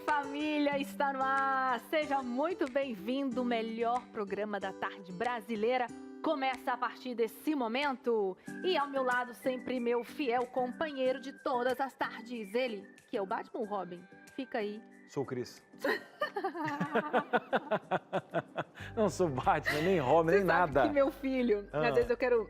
Família está no ar. Seja muito bem-vindo. O melhor programa da tarde brasileira começa a partir desse momento. E ao meu lado sempre meu fiel companheiro de todas as tardes, ele, que é o Batman Robin. Fica aí. Sou o Cris. Não sou Batman, nem Robin, nem nada. Que meu filho, às vezes eu quero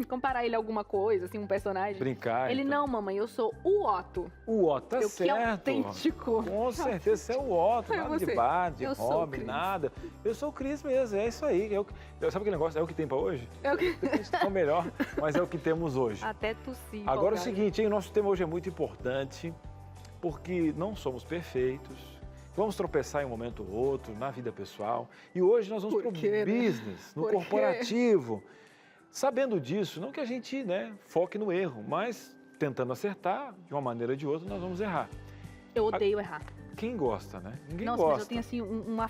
comparar ele a alguma coisa, assim, um personagem. Brincar. Ele, então. não, mamãe, eu sou o Otto. O Otto, tá certo. Que é autêntico. Com certeza, você é o Otto, nada de Batman, de Robin, nada. Eu sou o Cris mesmo, é isso aí. Sabe aquele negócio, é o que tem pra hoje? É o que... É o melhor, mas é o que temos hoje. Até tossir. Agora é o seguinte, hein, o nosso tema hoje é muito importante, porque não somos perfeitos, vamos tropeçar em um momento ou outro, na vida pessoal, e hoje nós vamos para o business, no corporativo. Sabendo disso, não que a gente foque no erro, mas tentando acertar, de uma maneira ou de outra, nós vamos errar. Eu odeio errar. Quem gosta, né? Ninguém gosta. Mas eu tenho assim uma...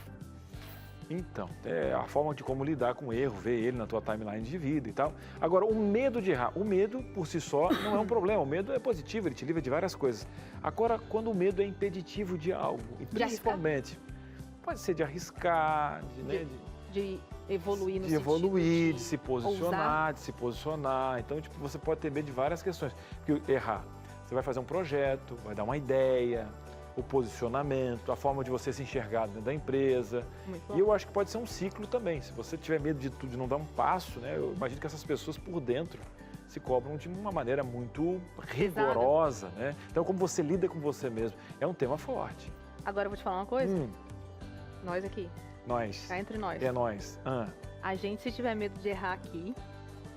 Então, é a forma de como lidar com o erro, ver ele na tua timeline de vida e tal. Agora, o medo de errar, o medo por si só não é um problema, o medo é positivo, ele te livra de várias coisas. Agora, quando o medo é impeditivo de algo, e principalmente, pode ser de arriscar, de evoluir no de evoluir, de se posicionar, Então, você pode ter medo de várias questões. Porque errar, você vai fazer um projeto, vai dar uma ideia, o posicionamento, a forma de você se enxergar dentro da empresa. E eu acho que pode ser um ciclo também. Se você tiver medo de tudo, de não dar um passo, eu imagino que essas pessoas por dentro se cobram de uma maneira muito rigorosa, Então, como você lida com você mesmo, é um tema forte. Agora eu vou te falar uma coisa. Nós aqui. Nós. Cá entre nós. É nós. A gente, se tiver medo de errar aqui,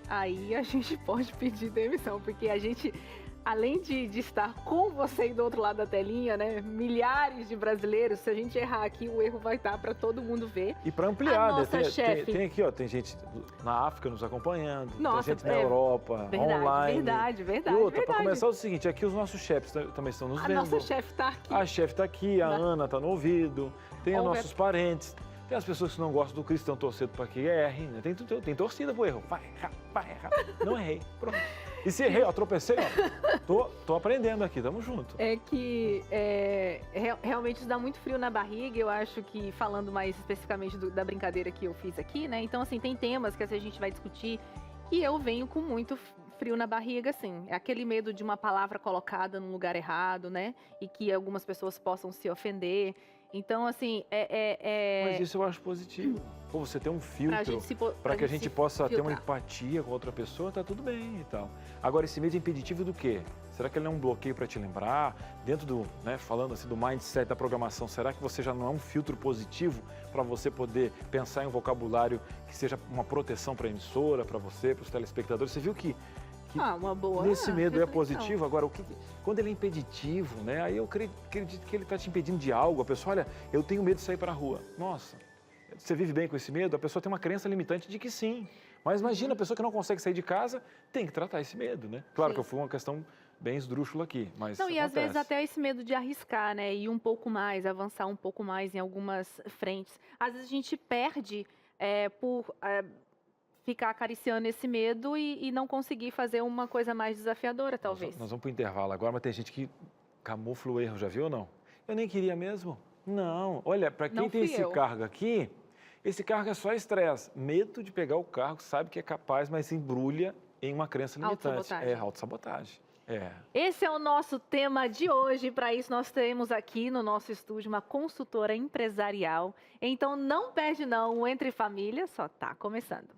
aí a gente pode pedir demissão, porque a gente... Além de estar com você aí do outro lado da telinha, milhares de brasileiros, se a gente errar aqui, o erro vai estar para todo mundo ver. E para ampliar, a nossa chefe... tem aqui, tem gente na África nos acompanhando, tem gente na Europa, verdade, online. Verdade. E outra, para começar, é o seguinte, aqui os nossos chefes também estão nos vendo. A nossa chefe está aqui. A chefe está aqui, a Ana está no ouvido, tem os nossos parentes. Tem as pessoas que não gostam do Cris, estão torcendo para que erre, Tem torcida pro erro. Vai errar. Não errei, pronto. E se errei, tropecei, tô aprendendo aqui, tamo junto. É que realmente isso dá muito frio na barriga, eu acho que, falando mais especificamente da brincadeira que eu fiz aqui, Então, assim, tem temas que a gente vai discutir e eu venho com muito frio na barriga, assim. É aquele medo de uma palavra colocada no lugar errado, E que algumas pessoas possam se ofender. Então, assim, Mas isso eu acho positivo. Você ter um filtro para que a gente possa ter uma empatia com outra pessoa, tá tudo bem e tal. Agora, esse medo é impeditivo do quê? Será que ele não é um bloqueio para te lembrar? Dentro do, falando assim do mindset da programação, será que você já não é um filtro positivo para você poder pensar em um vocabulário que seja uma proteção para a emissora, para você, para os telespectadores? Você viu que uma boa nesse medo é positivo. Agora, quando ele é impeditivo, aí eu acredito que ele está te impedindo de algo. A pessoa, olha, eu tenho medo de sair para a rua. Nossa, você vive bem com esse medo? A pessoa tem uma crença limitante de que sim. Mas imagina, a pessoa que não consegue sair de casa tem que tratar esse medo, Claro que eu fui uma questão bem esdrúxula aqui, mas e às vezes até esse medo de arriscar, ir um pouco mais, avançar um pouco mais em algumas frentes. Às vezes a gente perde por... ficar acariciando esse medo e não conseguir fazer uma coisa mais desafiadora, talvez. Nós vamos para o intervalo agora, mas tem gente que camufla o erro, já viu ou não? Eu nem queria mesmo. Não, olha, para quem tem esse cargo aqui, esse cargo é só estresse. Medo de pegar o cargo, sabe que é capaz, mas se embrulha em uma crença limitante. É autossabotagem. Esse é o nosso tema de hoje. Para isso, nós temos aqui no nosso estúdio uma consultora empresarial. Então, não perde não, o Entre Família só está começando.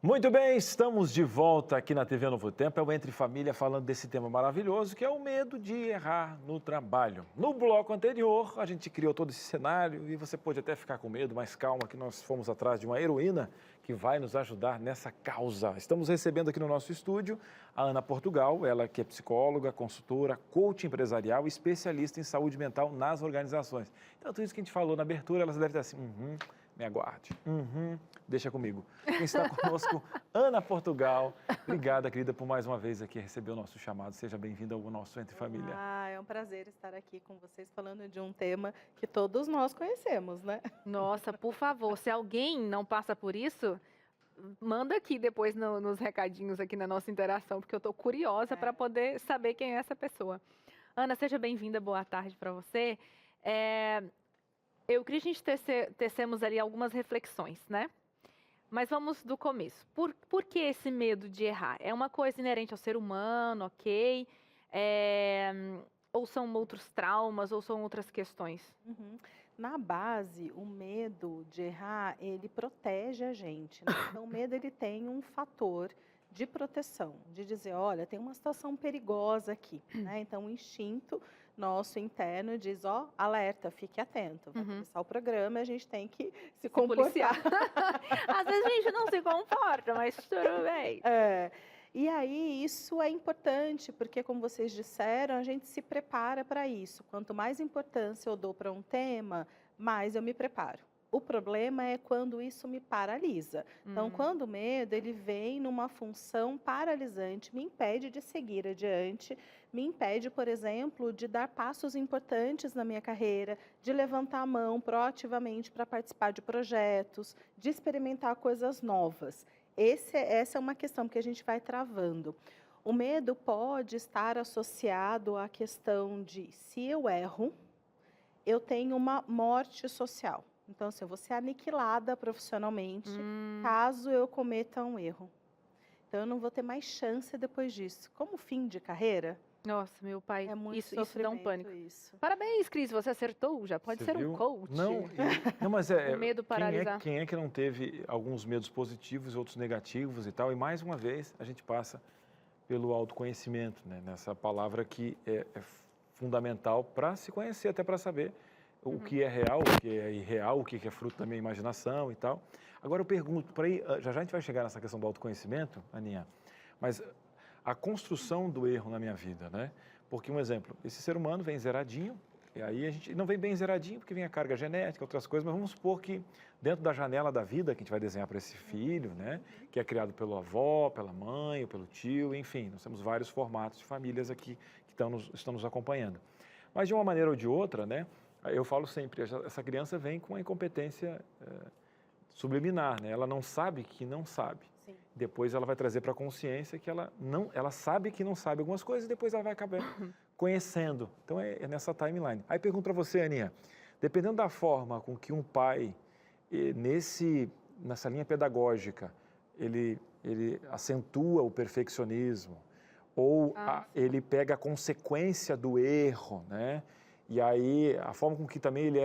Muito bem, estamos de volta aqui na TV Novo Tempo, é o Entre Família falando desse tema maravilhoso, que é o medo de errar no trabalho. No bloco anterior, a gente criou todo esse cenário e você pode até ficar com medo, mas calma que nós fomos atrás de uma heroína que vai nos ajudar nessa causa. Estamos recebendo aqui no nosso estúdio a Ana Portugal, ela que é psicóloga, consultora, coach empresarial e especialista em saúde mental nas organizações. Então, tudo isso que a gente falou na abertura, elas devem estar assim, me aguarde. Deixa comigo. Quem está conosco, Ana Portugal. Obrigada, querida, por mais uma vez aqui receber o nosso chamado. Seja bem-vinda ao nosso Entre Família. É um prazer estar aqui com vocês falando de um tema que todos nós conhecemos, Nossa, por favor, se alguém não passa por isso, manda aqui depois nos recadinhos aqui na nossa interação, porque eu estou curiosa para poder saber quem é essa pessoa. Ana, seja bem-vinda, boa tarde para você. Eu queria que a gente tecemos ali algumas reflexões, né? Mas vamos do começo. Por que esse medo de errar? É uma coisa inerente ao ser humano, ok? Ou são outros traumas, ou são outras questões? Uhum. Na base, o medo de errar, ele protege a gente, né? Então, o medo, ele tem um fator de proteção, de dizer, olha, tem uma situação perigosa aqui, né? Então, o instinto nosso interno diz, ó, alerta, fique atento, vai começar o programa e a gente tem que se comportar. Às vezes a gente não se comporta, mas tudo bem. E aí, isso é importante, porque, como vocês disseram, a gente se prepara para isso. Quanto mais importância eu dou para um tema, mais eu me preparo. O problema é quando isso me paralisa. Então, quando o medo, ele vem numa função paralisante, me impede de seguir adiante, me impede, por exemplo, de dar passos importantes na minha carreira, de levantar a mão proativamente para participar de projetos, de experimentar coisas novas. Essa é uma questão que a gente vai travando. O medo pode estar associado à questão de, se eu erro, eu tenho uma morte social. Então, assim, eu vou ser aniquilada profissionalmente caso eu cometa um erro. Então, eu não vou ter mais chance depois disso. Como fim de carreira... Nossa, meu pai, é muito isso dá um pânico. Isso. Parabéns, Cris, você acertou, já pode ser um coach. Não, mas o medo paralisar. Quem é que não teve alguns medos positivos e outros negativos e tal? E mais uma vez, a gente passa pelo autoconhecimento, né? Nessa palavra que é fundamental para se conhecer, até para saber o que é real, o que é irreal, o que é fruto da minha imaginação e tal. Agora eu pergunto, por aí, já a gente vai chegar nessa questão do autoconhecimento, Aninha, mas a construção do erro na minha vida, né? Porque, um exemplo, esse ser humano vem zeradinho, e aí a gente não vem bem zeradinho porque vem a carga genética, outras coisas, mas vamos supor que dentro da janela da vida que a gente vai desenhar para esse filho, né? Que é criado pela avó, pela mãe, ou pelo tio, enfim, nós temos vários formatos de famílias aqui que estão nos acompanhando. Mas de uma maneira ou de outra, né? Eu falo sempre, essa criança vem com uma incompetência subliminar, né? Ela não sabe que não sabe. Sim. Depois ela vai trazer para a consciência que ela sabe que não sabe algumas coisas e depois ela vai acabar conhecendo. Então é nessa timeline. Aí pergunto para você, Aninha, dependendo da forma com que um pai, nessa linha pedagógica, ele acentua o perfeccionismo ou ele pega a consequência do erro, né? E aí a forma com que também ele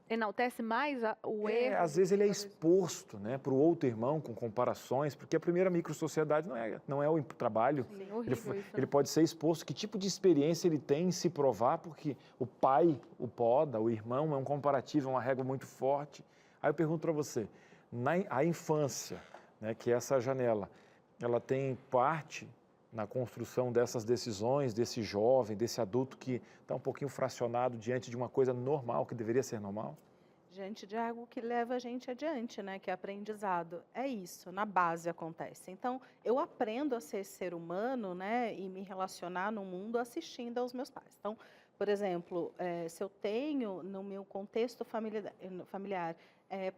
enaltece mais o erro. Às vezes ele é exposto, né, para o outro irmão com comparações, porque a primeira microsociedade não é o trabalho. Sim, horrível isso. Ele pode ser exposto, que tipo de experiência ele tem em se provar, porque o pai o poda, o irmão é um comparativo, é uma régua muito forte. Aí eu pergunto para você, a infância, né, que é essa janela, ela tem parte na construção dessas decisões, desse jovem, desse adulto que está um pouquinho fracionado diante de uma coisa normal, que deveria ser normal? Diante de algo que leva a gente adiante, né? Que é aprendizado. É isso, na base acontece. Então, eu aprendo a ser ser humano, né? E me relacionar no mundo assistindo aos meus pais. Então, por exemplo, se eu tenho no meu contexto familiar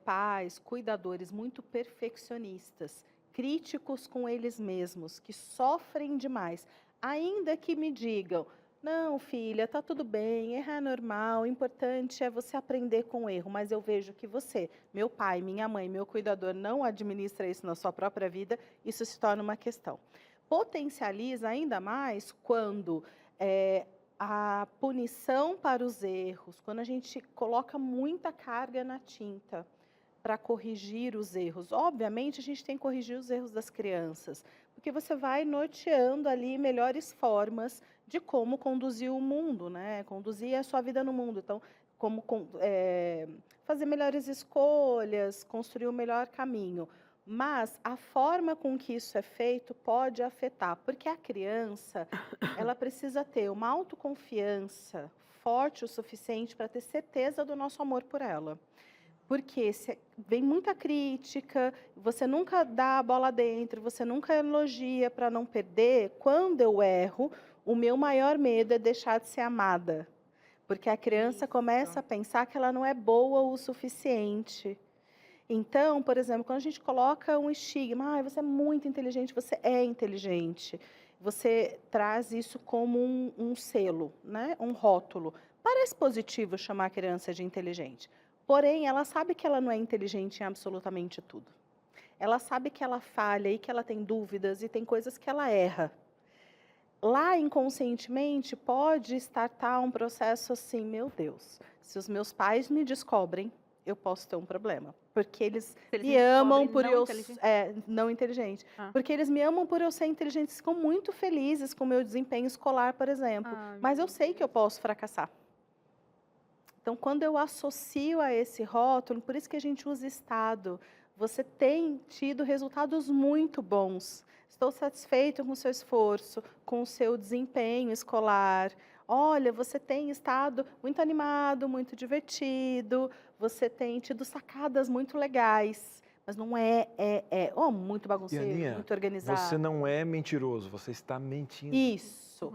pais, cuidadores muito perfeccionistas, críticos com eles mesmos, que sofrem demais, ainda que me digam, não, filha, tá tudo bem, errar é normal, o importante é você aprender com o erro, mas eu vejo que você, meu pai, minha mãe, meu cuidador, não administra isso na sua própria vida, isso se torna uma questão. Potencializa ainda mais quando a punição para os erros, quando a gente coloca muita carga na tinta para corrigir os erros. Obviamente, a gente tem que corrigir os erros das crianças, porque você vai norteando ali melhores formas de como conduzir o mundo, né? Conduzir a sua vida no mundo. Então, como fazer melhores escolhas, construir o melhor caminho. Mas a forma com que isso é feito pode afetar, porque a criança, ela precisa ter uma autoconfiança forte o suficiente para ter certeza do nosso amor por ela. Porque vem muita crítica, você nunca dá a bola dentro, você nunca elogia para não perder. Quando eu erro, o meu maior medo é deixar de ser amada. Porque a criança começa a pensar que ela não é boa o suficiente. Então, por exemplo, quando a gente coloca um estigma, você é muito inteligente, você é inteligente. você traz isso como um selo, né? Um rótulo. Parece positivo chamar a criança de inteligente, porém, ela sabe que ela não é inteligente em absolutamente tudo. Ela sabe que ela falha e que ela tem dúvidas e tem coisas que ela erra. Lá, inconscientemente, pode startar um processo assim, meu Deus, se os meus pais me descobrem, eu posso ter um problema. Porque eles me amam por eu... não inteligente. Porque eles me amam por eu ser inteligente, eles ficam muito felizes com o meu desempenho escolar, por exemplo. Mas eu sei que eu posso fracassar. Então, quando eu associo a esse rótulo, por isso que a gente usa estado, você tem tido resultados muito bons. Estou satisfeito com o seu esforço, com o seu desempenho escolar. Olha, você tem estado muito animado, muito divertido, você tem tido sacadas muito legais. Mas não muito bagunceiro, Aninha, muito organizado. Você não é mentiroso, você está mentindo. Isso.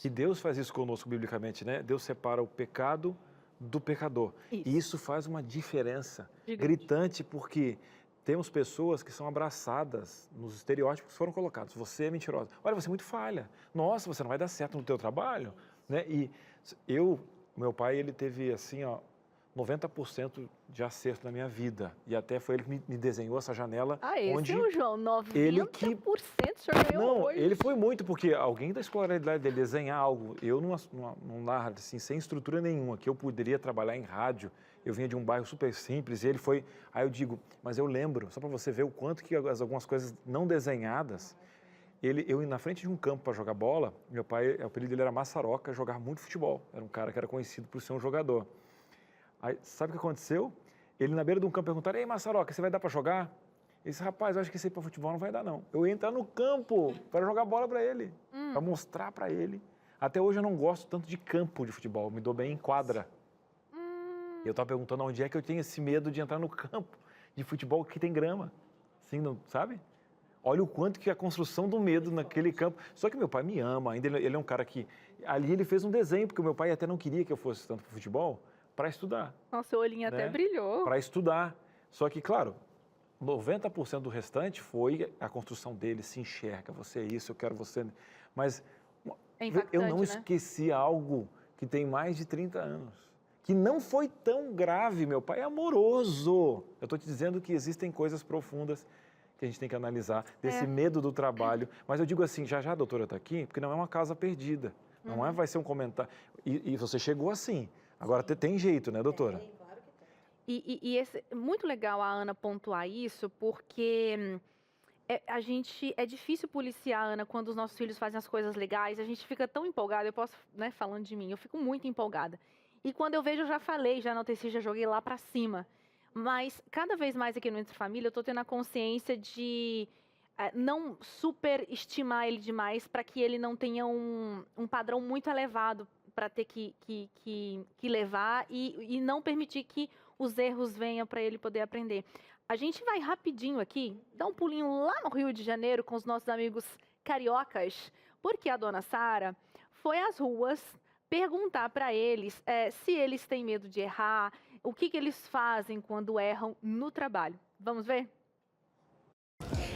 E Deus faz isso conosco biblicamente, né? Deus separa o pecado do pecador. E isso faz uma diferença gritante, porque temos pessoas que são abraçadas nos estereótipos que foram colocados. Você é mentirosa. Olha, você é muito falha. Nossa, você não vai dar certo no teu trabalho. Né? E meu pai, ele teve assim, 90% de acerto na minha vida. E até foi ele que me desenhou essa janela. Esse é o João, 90% o senhor ganhou hoje. Ele foi muito, porque alguém da escolaridade dele desenhar algo, eu num lar assim, sem estrutura nenhuma, que eu poderia trabalhar em rádio, eu vinha de um bairro super simples, e ele foi... Aí eu digo, mas eu lembro, só para você ver o quanto que algumas coisas não desenhadas, eu na frente de um campo para jogar bola, meu pai, o apelido dele era Massaroca, jogava muito futebol, era um cara que era conhecido por ser um jogador. Aí, sabe o que aconteceu? Ele na beira de um campo perguntaram, ei, Massaroca, você vai dar para jogar? Ele disse, rapaz, eu acho que esse aí para futebol não vai dar não. Eu ia entrar no campo para jogar bola para ele, para mostrar para ele. Até hoje eu não gosto tanto de campo de futebol, me dou bem em quadra. E eu estava perguntando onde é que eu tenho esse medo de entrar no campo de futebol que tem grama, assim, não, sabe? Olha o quanto que a construção do medo naquele campo. Só que meu pai me ama, ainda ele é um cara que... Ali ele fez um desenho, porque o meu pai até não queria que eu fosse tanto para futebol, para estudar. Nossa, seu olhinho até brilhou. Para estudar. Só que, claro, 90% do restante foi a construção dele, se enxerga, você é isso, eu quero você... Mas eu não esqueci algo que tem mais de 30 anos. Que não foi tão grave, meu pai é amoroso. Eu estou te dizendo que existem coisas profundas que a gente tem que analisar, desse medo do trabalho. Mas eu digo assim, já a doutora está aqui, porque não é uma causa perdida. Não vai ser um comentário. E você chegou assim. Agora tem jeito, né, doutora? Claro que tem. É muito legal a Ana pontuar isso, porque é difícil policiar, Ana, quando os nossos filhos fazem as coisas legais. A gente fica tão empolgada, eu posso, né, falando de mim, eu fico muito empolgada. E quando eu vejo, eu já falei, já anoteci, já joguei lá pra cima. Mas cada vez mais aqui no Entre Família, eu tô tendo a consciência de não superestimar ele demais para que ele não tenha um padrão muito elevado para ter que levar e não permitir que os erros venham para ele poder aprender. A gente vai rapidinho aqui, dar um pulinho lá no Rio de Janeiro com os nossos amigos cariocas, porque a dona Sara foi às ruas perguntar para eles se eles têm medo de errar, o que eles fazem quando erram no trabalho. Vamos ver?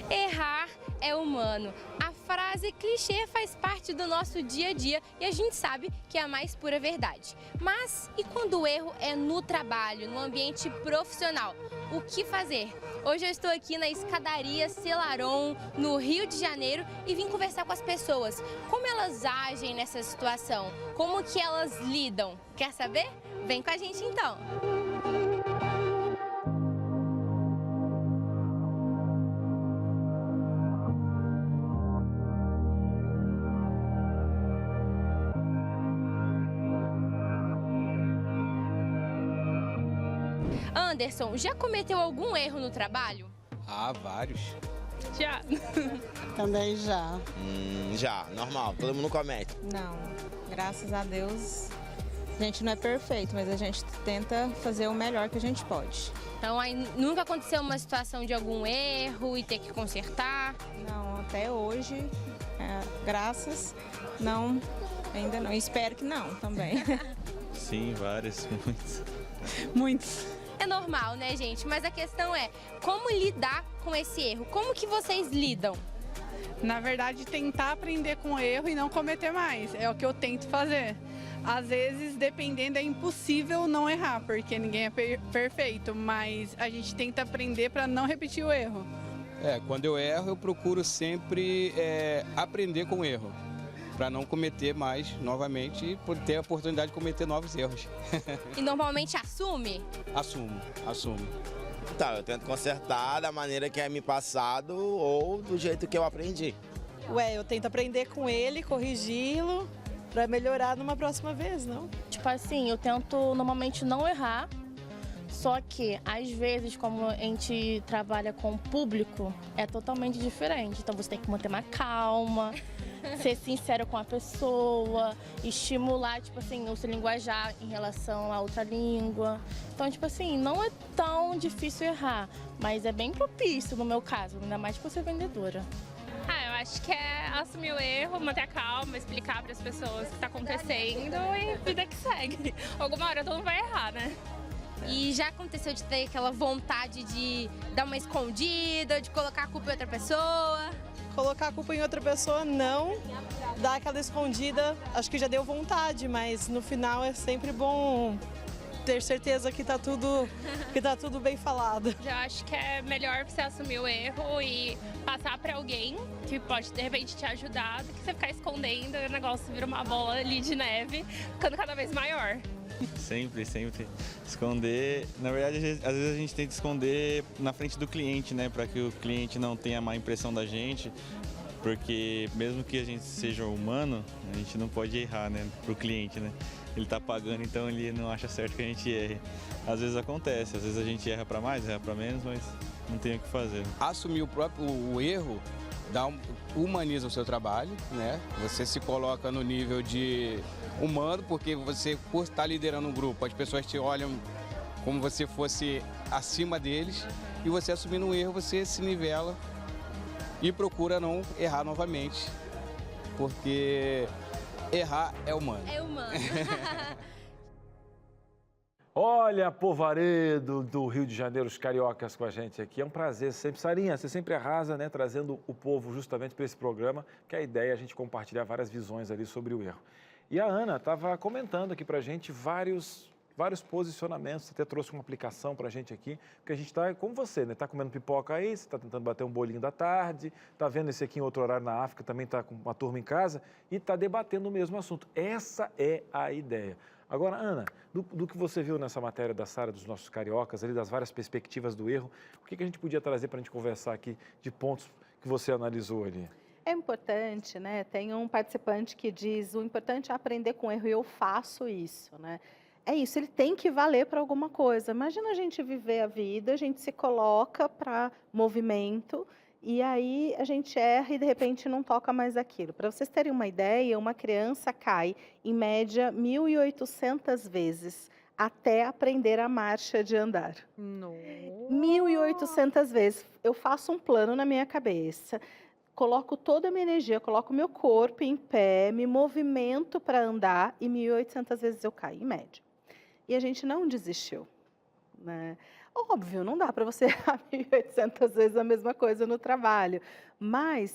Errar é humano. A frase clichê faz parte do nosso dia a dia e a gente sabe que é a mais pura verdade. Mas e quando o erro é no trabalho, no ambiente profissional? O que fazer? Hoje eu estou aqui na escadaria Celaron, no Rio de Janeiro, e vim conversar com as pessoas. Como elas agem nessa situação? Como que elas lidam? Quer saber? Vem com a gente então! Anderson, já cometeu algum erro no trabalho? Ah, vários. Já. Também já. Já, normal, todo mundo comete. Não, graças a Deus a gente não é perfeito, mas a gente tenta fazer o melhor que a gente pode. Então, aí nunca aconteceu uma situação de algum erro e ter que consertar? Não, até hoje, graças, não, ainda não. Espero que não, também. Sim, vários, muitos. Muitos. É normal, né, gente? Mas a questão é, como lidar com esse erro? Como que vocês lidam? Na verdade, tentar aprender com o erro e não cometer mais. É o que eu tento fazer. Às vezes, dependendo, é impossível não errar, porque ninguém é perfeito, mas a gente tenta aprender para não repetir o erro. Quando eu erro, eu procuro sempre aprender com o erro, para não cometer mais novamente e ter a oportunidade de cometer novos erros. E normalmente assume? Assumo. Tá, eu tento consertar da maneira que é me passado ou do jeito que eu aprendi. Eu tento aprender com ele, corrigi-lo, para melhorar numa próxima vez, não? Tipo assim, eu tento normalmente não errar, só que às vezes, como a gente trabalha com o público, é totalmente diferente. Então você tem que manter uma calma, ser sincero com a pessoa, estimular, tipo assim, o seu linguajar em relação a outra língua. Então, tipo assim, não é tão difícil errar, mas é bem propício no meu caso, ainda mais por ser vendedora. Eu acho que é assumir o erro, manter a calma, explicar para as pessoas o que está acontecendo e vida que segue. Alguma hora todo mundo vai errar, né? E já aconteceu de ter aquela vontade de dar uma escondida, de colocar a culpa em outra pessoa? Colocar a culpa em outra pessoa, não. Dar aquela escondida, acho que já deu vontade, mas no final é sempre bom ter certeza que tá tudo bem falado. Eu acho que é melhor você assumir o erro e passar para alguém que pode, de repente, te ajudar, do que você ficar escondendo e o negócio vira uma bola ali de neve, ficando cada vez maior. Sempre. Esconder, na verdade, às vezes a gente tem que esconder na frente do cliente, né? Para que o cliente não tenha má impressão da gente, porque mesmo que a gente seja humano, a gente não pode errar, né? Pro cliente, né? Ele tá pagando, então ele não acha certo que a gente erre. Às vezes acontece, às vezes a gente erra para mais, erra para menos, mas não tem o que fazer. Assumir o erro humaniza o seu trabalho, né? Você se coloca no nível de humano, porque você, por estar liderando um grupo, as pessoas te olham como você fosse acima deles, e você assumindo um erro, você se nivela e procura não errar novamente, porque errar é humano. É humano. Olha, Povaredo do Rio de Janeiro, os cariocas com a gente aqui. É um prazer sempre. Sarinha, você sempre arrasa, né? Trazendo o povo justamente para esse programa, que a ideia é a gente compartilhar várias visões ali sobre o erro. E a Ana estava comentando aqui para a gente vários posicionamentos. Você até trouxe uma aplicação para a gente aqui, porque a gente está como você, né? Está comendo pipoca aí, você está tentando bater um bolinho da tarde, está vendo esse aqui em outro horário na África, também está com uma turma em casa e está debatendo o mesmo assunto. Essa é a ideia. Agora, Ana, do que você viu nessa matéria da Sara, dos nossos cariocas, ali, das várias perspectivas do erro, o que a gente podia trazer para a gente conversar aqui de pontos que você analisou ali? É importante, né? Tem um participante que diz, o importante é aprender com erro e eu faço isso, né? É isso, ele tem que valer para alguma coisa. Imagina a gente viver a vida, a gente se coloca para movimento e aí a gente erra e de repente não toca mais aquilo. Para vocês terem uma ideia, uma criança cai em média 1.800 vezes até aprender a marcha de andar. 1.800 vezes. Eu faço um plano na minha cabeça, coloco toda a minha energia, coloco meu corpo em pé, me movimento para andar e 1.800 vezes eu caio, em média. E a gente não desistiu, né? Óbvio, não dá para você errar 1.800 vezes a mesma coisa no trabalho, mas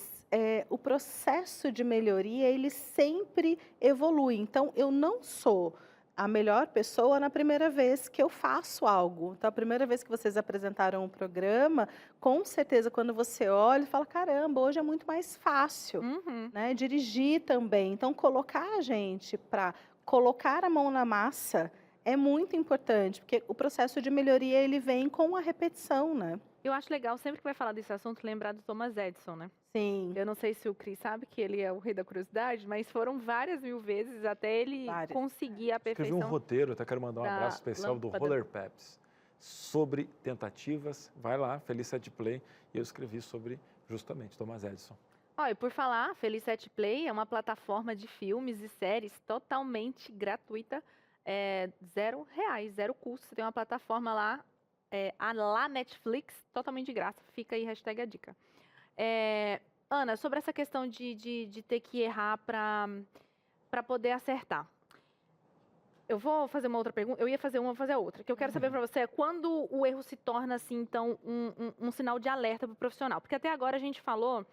o processo de melhoria, ele sempre evolui. Então, eu não sou a melhor pessoa na primeira vez que eu faço algo. Então, a primeira vez que vocês apresentaram o programa, com certeza, quando você olha e fala, caramba, hoje é muito mais fácil, né? Dirigir também. Então, colocar a gente para colocar a mão na massa é muito importante, porque o processo de melhoria, ele vem com a repetição, né? Eu acho legal, sempre que vai falar desse assunto, lembrar do Thomas Edison, né? Sim. Eu não sei se o Cris sabe que ele é o rei da curiosidade, mas foram várias mil vezes até ele conseguir a perfeição. Escrevi um roteiro, até quero mandar um abraço especial do Roller Peps sobre tentativas. Vai lá, Feliz Set Play, e eu escrevi sobre justamente Thomas Edison. E por falar, Feliz Set Play é uma plataforma de filmes e séries totalmente gratuita, R$0, zero custo. Você tem uma plataforma lá, a lá Netflix, totalmente de graça. Fica aí, hashtag a dica. Ana, sobre essa questão de ter que errar para poder acertar. Eu vou fazer uma outra pergunta. Eu ia fazer uma, vou fazer a outra. O que eu quero saber para você é quando o erro se torna, assim, então, um sinal de alerta para o profissional. Porque até agora a gente falou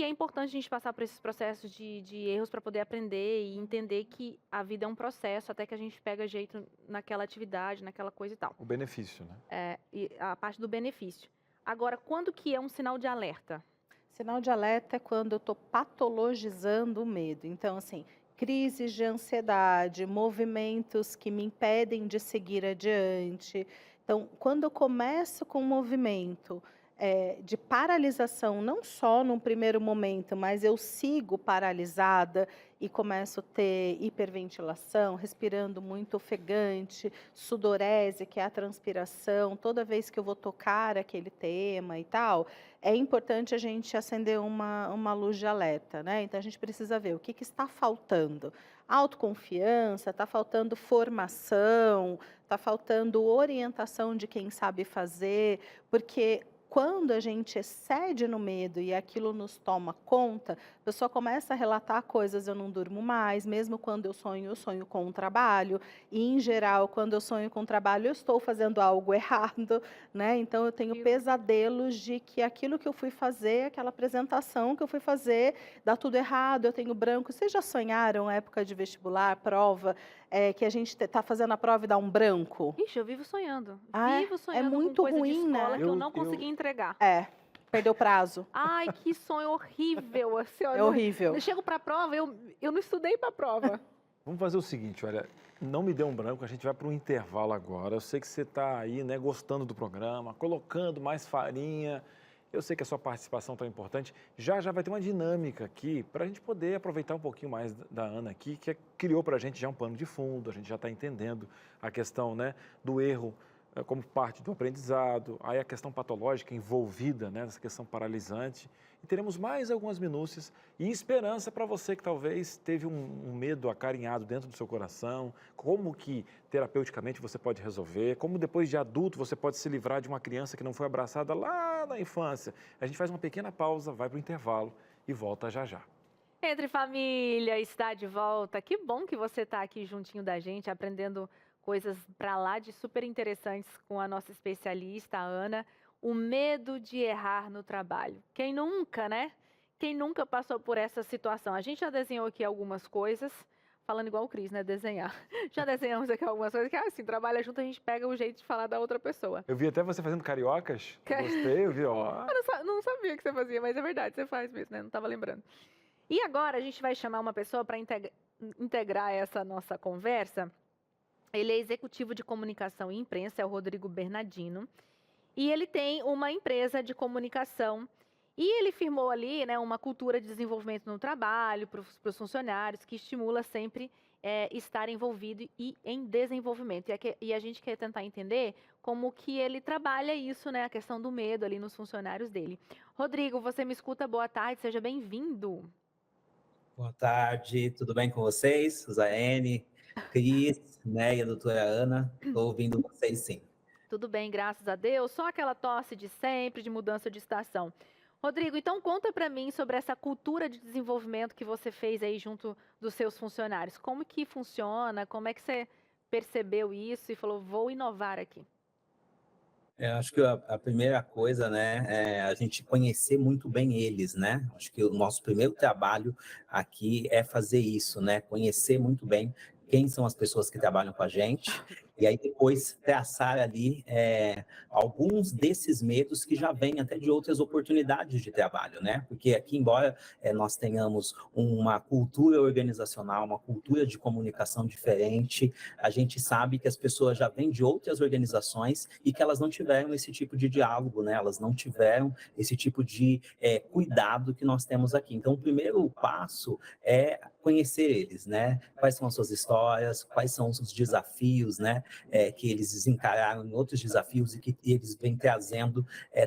que é importante a gente passar por esses processos de erros para poder aprender e entender que a vida é um processo até que a gente pega jeito naquela atividade, naquela coisa e tal. O benefício, né? E a parte do benefício. Agora, quando que é um sinal de alerta? Sinal de alerta é quando eu estou patologizando o medo. Então, assim, crises de ansiedade, movimentos que me impedem de seguir adiante. Então, quando eu começo com um movimento de paralisação, não só num primeiro momento, mas eu sigo paralisada e começo a ter hiperventilação, respirando muito ofegante, sudorese, que é a transpiração, toda vez que eu vou tocar aquele tema e tal, é importante a gente acender uma luz de alerta, né? Então, a gente precisa ver o que está faltando. Autoconfiança, está faltando formação, está faltando orientação de quem sabe fazer, porque quando a gente excede no medo e aquilo nos toma conta, a pessoa começa a relatar coisas, eu não durmo mais, mesmo quando eu sonho com um trabalho, e em geral, quando eu sonho com um trabalho, eu estou fazendo algo errado, né? Então eu tenho pesadelos de que aquilo que eu fui fazer, aquela apresentação que eu fui fazer, dá tudo errado, eu tenho branco. Vocês já sonharam época de vestibular, prova, que a gente está fazendo a prova e dá um branco? Ixi, eu vivo sonhando. Vivo sonhando é muito com coisa ruim, de escola, né? Que eu não consegui entregar. Perdeu prazo. Ai, que sonho horrível. Assim, É horrível. Eu chego para a prova, eu não estudei para a prova. Vamos fazer o seguinte, olha, não me dê um branco, a gente vai para um intervalo agora. Eu sei que você está aí, né, gostando do programa, colocando mais farinha. Eu sei que a sua participação está importante. Já vai ter uma dinâmica aqui para a gente poder aproveitar um pouquinho mais da Ana aqui, que criou para a gente já um pano de fundo, a gente já está entendendo a questão, né, do erro como parte do aprendizado, aí a questão patológica envolvida, né, nessa questão paralisante. E teremos mais algumas minúcias e esperança para você que talvez teve um medo acarinhado dentro do seu coração, como que terapeuticamente você pode resolver, como depois de adulto você pode se livrar de uma criança que não foi abraçada lá na infância. A gente faz uma pequena pausa, vai para o intervalo e volta já já. Entre Família está de volta. Que bom que você está aqui juntinho da gente, aprendendo coisas para lá de super interessantes com a nossa especialista, a Ana. O medo de errar no trabalho. Quem nunca, né? Quem nunca passou por essa situação? A gente já desenhou aqui algumas coisas, falando igual o Cris, né? Desenhar. Já desenhamos aqui algumas coisas que, assim, trabalha junto, a gente pega o jeito de falar da outra pessoa. Eu vi até você fazendo cariocas. Gostei, eu vi, ó. Eu não sabia que você fazia, mas é verdade, você faz mesmo, né? Não estava lembrando. E agora a gente vai chamar uma pessoa para integrar essa nossa conversa. Ele é executivo de comunicação e imprensa, é o Rodrigo Bernardino. E ele tem uma empresa de comunicação e ele firmou ali, né, uma cultura de desenvolvimento no trabalho para os funcionários que estimula sempre estar envolvido e em desenvolvimento. E a gente quer tentar entender como que ele trabalha isso, né, a questão do medo ali nos funcionários dele. Rodrigo, você me escuta? Boa tarde, seja bem-vindo. Boa tarde, tudo bem com vocês? Zaene, Cris, né, e a doutora Ana, estou ouvindo vocês sim. Tudo bem, graças a Deus. Só aquela tosse de sempre, de mudança de estação. Rodrigo, então conta para mim sobre essa cultura de desenvolvimento que você fez aí junto dos seus funcionários. Como que funciona? Como é que você percebeu isso e falou, vou inovar aqui? Eu acho que a primeira coisa, né, é a gente conhecer muito bem eles, né? Acho que o nosso primeiro trabalho aqui é fazer isso, né? Conhecer muito bem quem são as pessoas que trabalham com a gente, e aí depois traçar ali alguns desses medos que já vêm até de outras oportunidades de trabalho, né? Porque aqui, embora nós tenhamos uma cultura organizacional, uma cultura de comunicação diferente, a gente sabe que as pessoas já vêm de outras organizações e que elas não tiveram esse tipo de diálogo, né? Elas não tiveram esse tipo de cuidado que nós temos aqui. Então, o primeiro passo é conhecer eles, né? Quais são as suas histórias, quais são os desafios, né? Que eles encararam em outros desafios e que eles vêm trazendo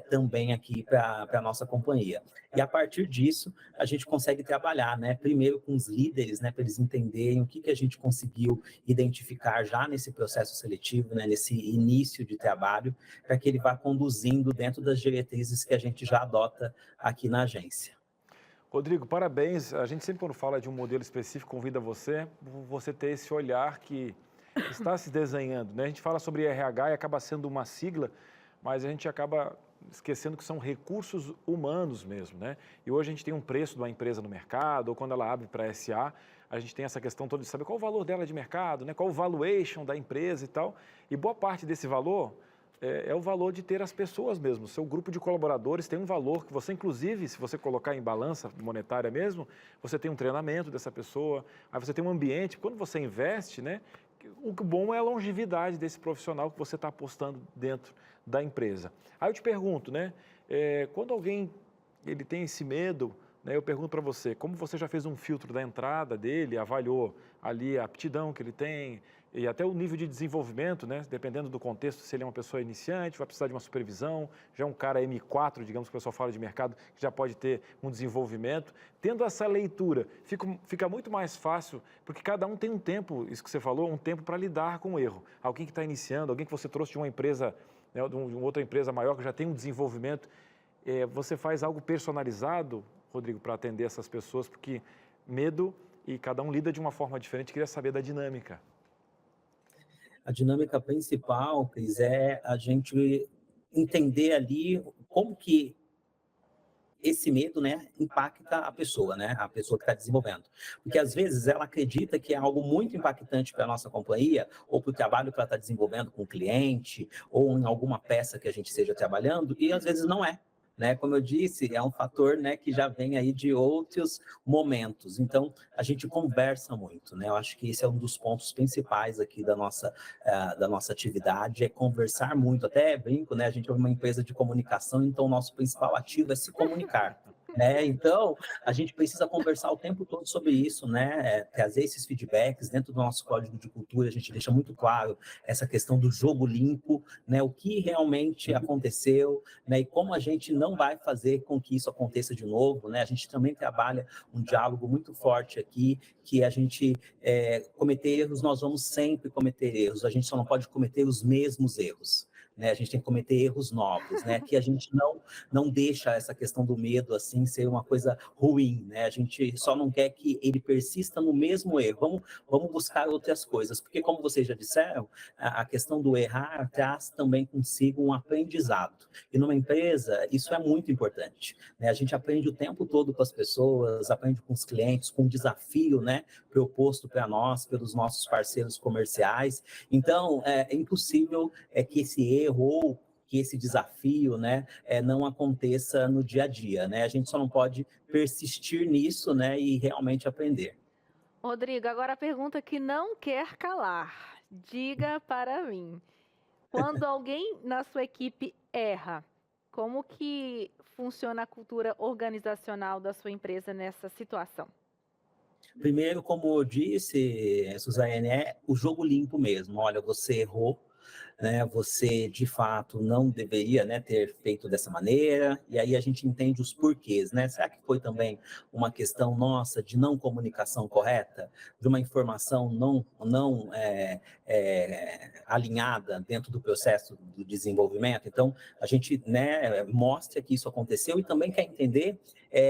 também aqui para a nossa companhia. E a partir disso, a gente consegue trabalhar, né? Primeiro com os líderes, né? Para eles entenderem o que a gente conseguiu identificar já nesse processo seletivo, né? Nesse início de trabalho, para que ele vá conduzindo dentro das diretrizes que a gente já adota aqui na agência. Rodrigo, parabéns. A gente sempre, quando fala de um modelo específico, convida você ter esse olhar que está se desenhando, né? A gente fala sobre RH e acaba sendo uma sigla, mas a gente acaba esquecendo que são recursos humanos mesmo, né? E hoje a gente tem um preço de uma empresa no mercado, ou quando ela abre para SA, a gente tem essa questão toda de saber qual o valor dela de mercado, né? Qual o valuation da empresa e tal. E boa parte desse valor é o valor de ter as pessoas mesmo. O seu grupo de colaboradores tem um valor que você, inclusive, se você colocar em balança monetária mesmo, você tem um treinamento dessa pessoa, aí você tem um ambiente. Quando você investe, né? O bom é a longevidade desse profissional que você está apostando dentro da empresa. Aí eu te pergunto, né? Quando alguém ele tem esse medo, né, eu pergunto para você, como você já fez um filtro da entrada dele, avaliou ali a aptidão que ele tem e até o nível de desenvolvimento, né? Dependendo do contexto, se ele é uma pessoa iniciante, vai precisar de uma supervisão, já é um cara M4, digamos que o pessoal fala de mercado, que já pode ter um desenvolvimento. Tendo essa leitura, fica muito mais fácil, porque cada um tem um tempo, isso que você falou, um tempo para lidar com o erro. Alguém que está iniciando, alguém que você trouxe de uma empresa, né, de uma outra empresa maior, que já tem um desenvolvimento, você faz algo personalizado, Rodrigo, para atender essas pessoas, porque medo e cada um lida de uma forma diferente, queria saber da dinâmica. A dinâmica principal, Cris, é a gente entender ali como que esse medo, né, impacta a pessoa, né, a pessoa que está desenvolvendo. Porque, às vezes, ela acredita que é algo muito impactante para a nossa companhia, ou para o trabalho que ela está desenvolvendo com o cliente, ou em alguma peça que a gente esteja trabalhando, e, às vezes, não é. Né? Como eu disse, é um fator, né, que já vem aí de outros momentos. Então, a gente conversa muito, né? Eu acho que esse é um dos pontos principais aqui da nossa atividade, é conversar muito. Até brinco, né? A gente é uma empresa de comunicação, então o nosso principal ativo é se comunicar. Então, a gente precisa conversar o tempo todo sobre isso, né? Trazer esses feedbacks dentro do nosso código de cultura, a gente deixa muito claro essa questão do jogo limpo, né? O que realmente aconteceu, né? E como a gente não vai fazer com que isso aconteça de novo, né? A gente também trabalha um diálogo muito forte aqui, que a gente cometer erros, nós vamos sempre cometer erros, a gente só não pode cometer os mesmos erros. Né, a gente tem que cometer erros novos, né? Que a gente não deixa essa questão do medo assim ser uma coisa ruim, né? A gente só não quer que ele persista no mesmo erro. Vamos buscar outras coisas, porque como vocês já disseram, a questão do errar traz também consigo um aprendizado. E numa empresa isso é muito importante, né? A gente aprende o tempo todo com as pessoas, aprende com os clientes, com o desafio, né? Proposto para nós, pelos nossos parceiros comerciais. Então é impossível que esse erro ou que esse desafio, né, não aconteça no dia a dia, né? A gente só não pode persistir nisso, né, e realmente aprender. Rodrigo, agora a pergunta que não quer calar. Diga para mim, quando alguém na sua equipe erra, como que funciona a cultura organizacional da sua empresa nessa situação? Primeiro, como eu disse, Suzane, é o jogo limpo mesmo. Olha, você errou, né, você de fato não deveria, né, ter feito dessa maneira, e aí a gente entende os porquês, né? Será que foi também uma questão nossa de não comunicação correta, de uma informação não alinhada dentro do processo do desenvolvimento? Então, a gente, né, mostra que isso aconteceu e também quer entender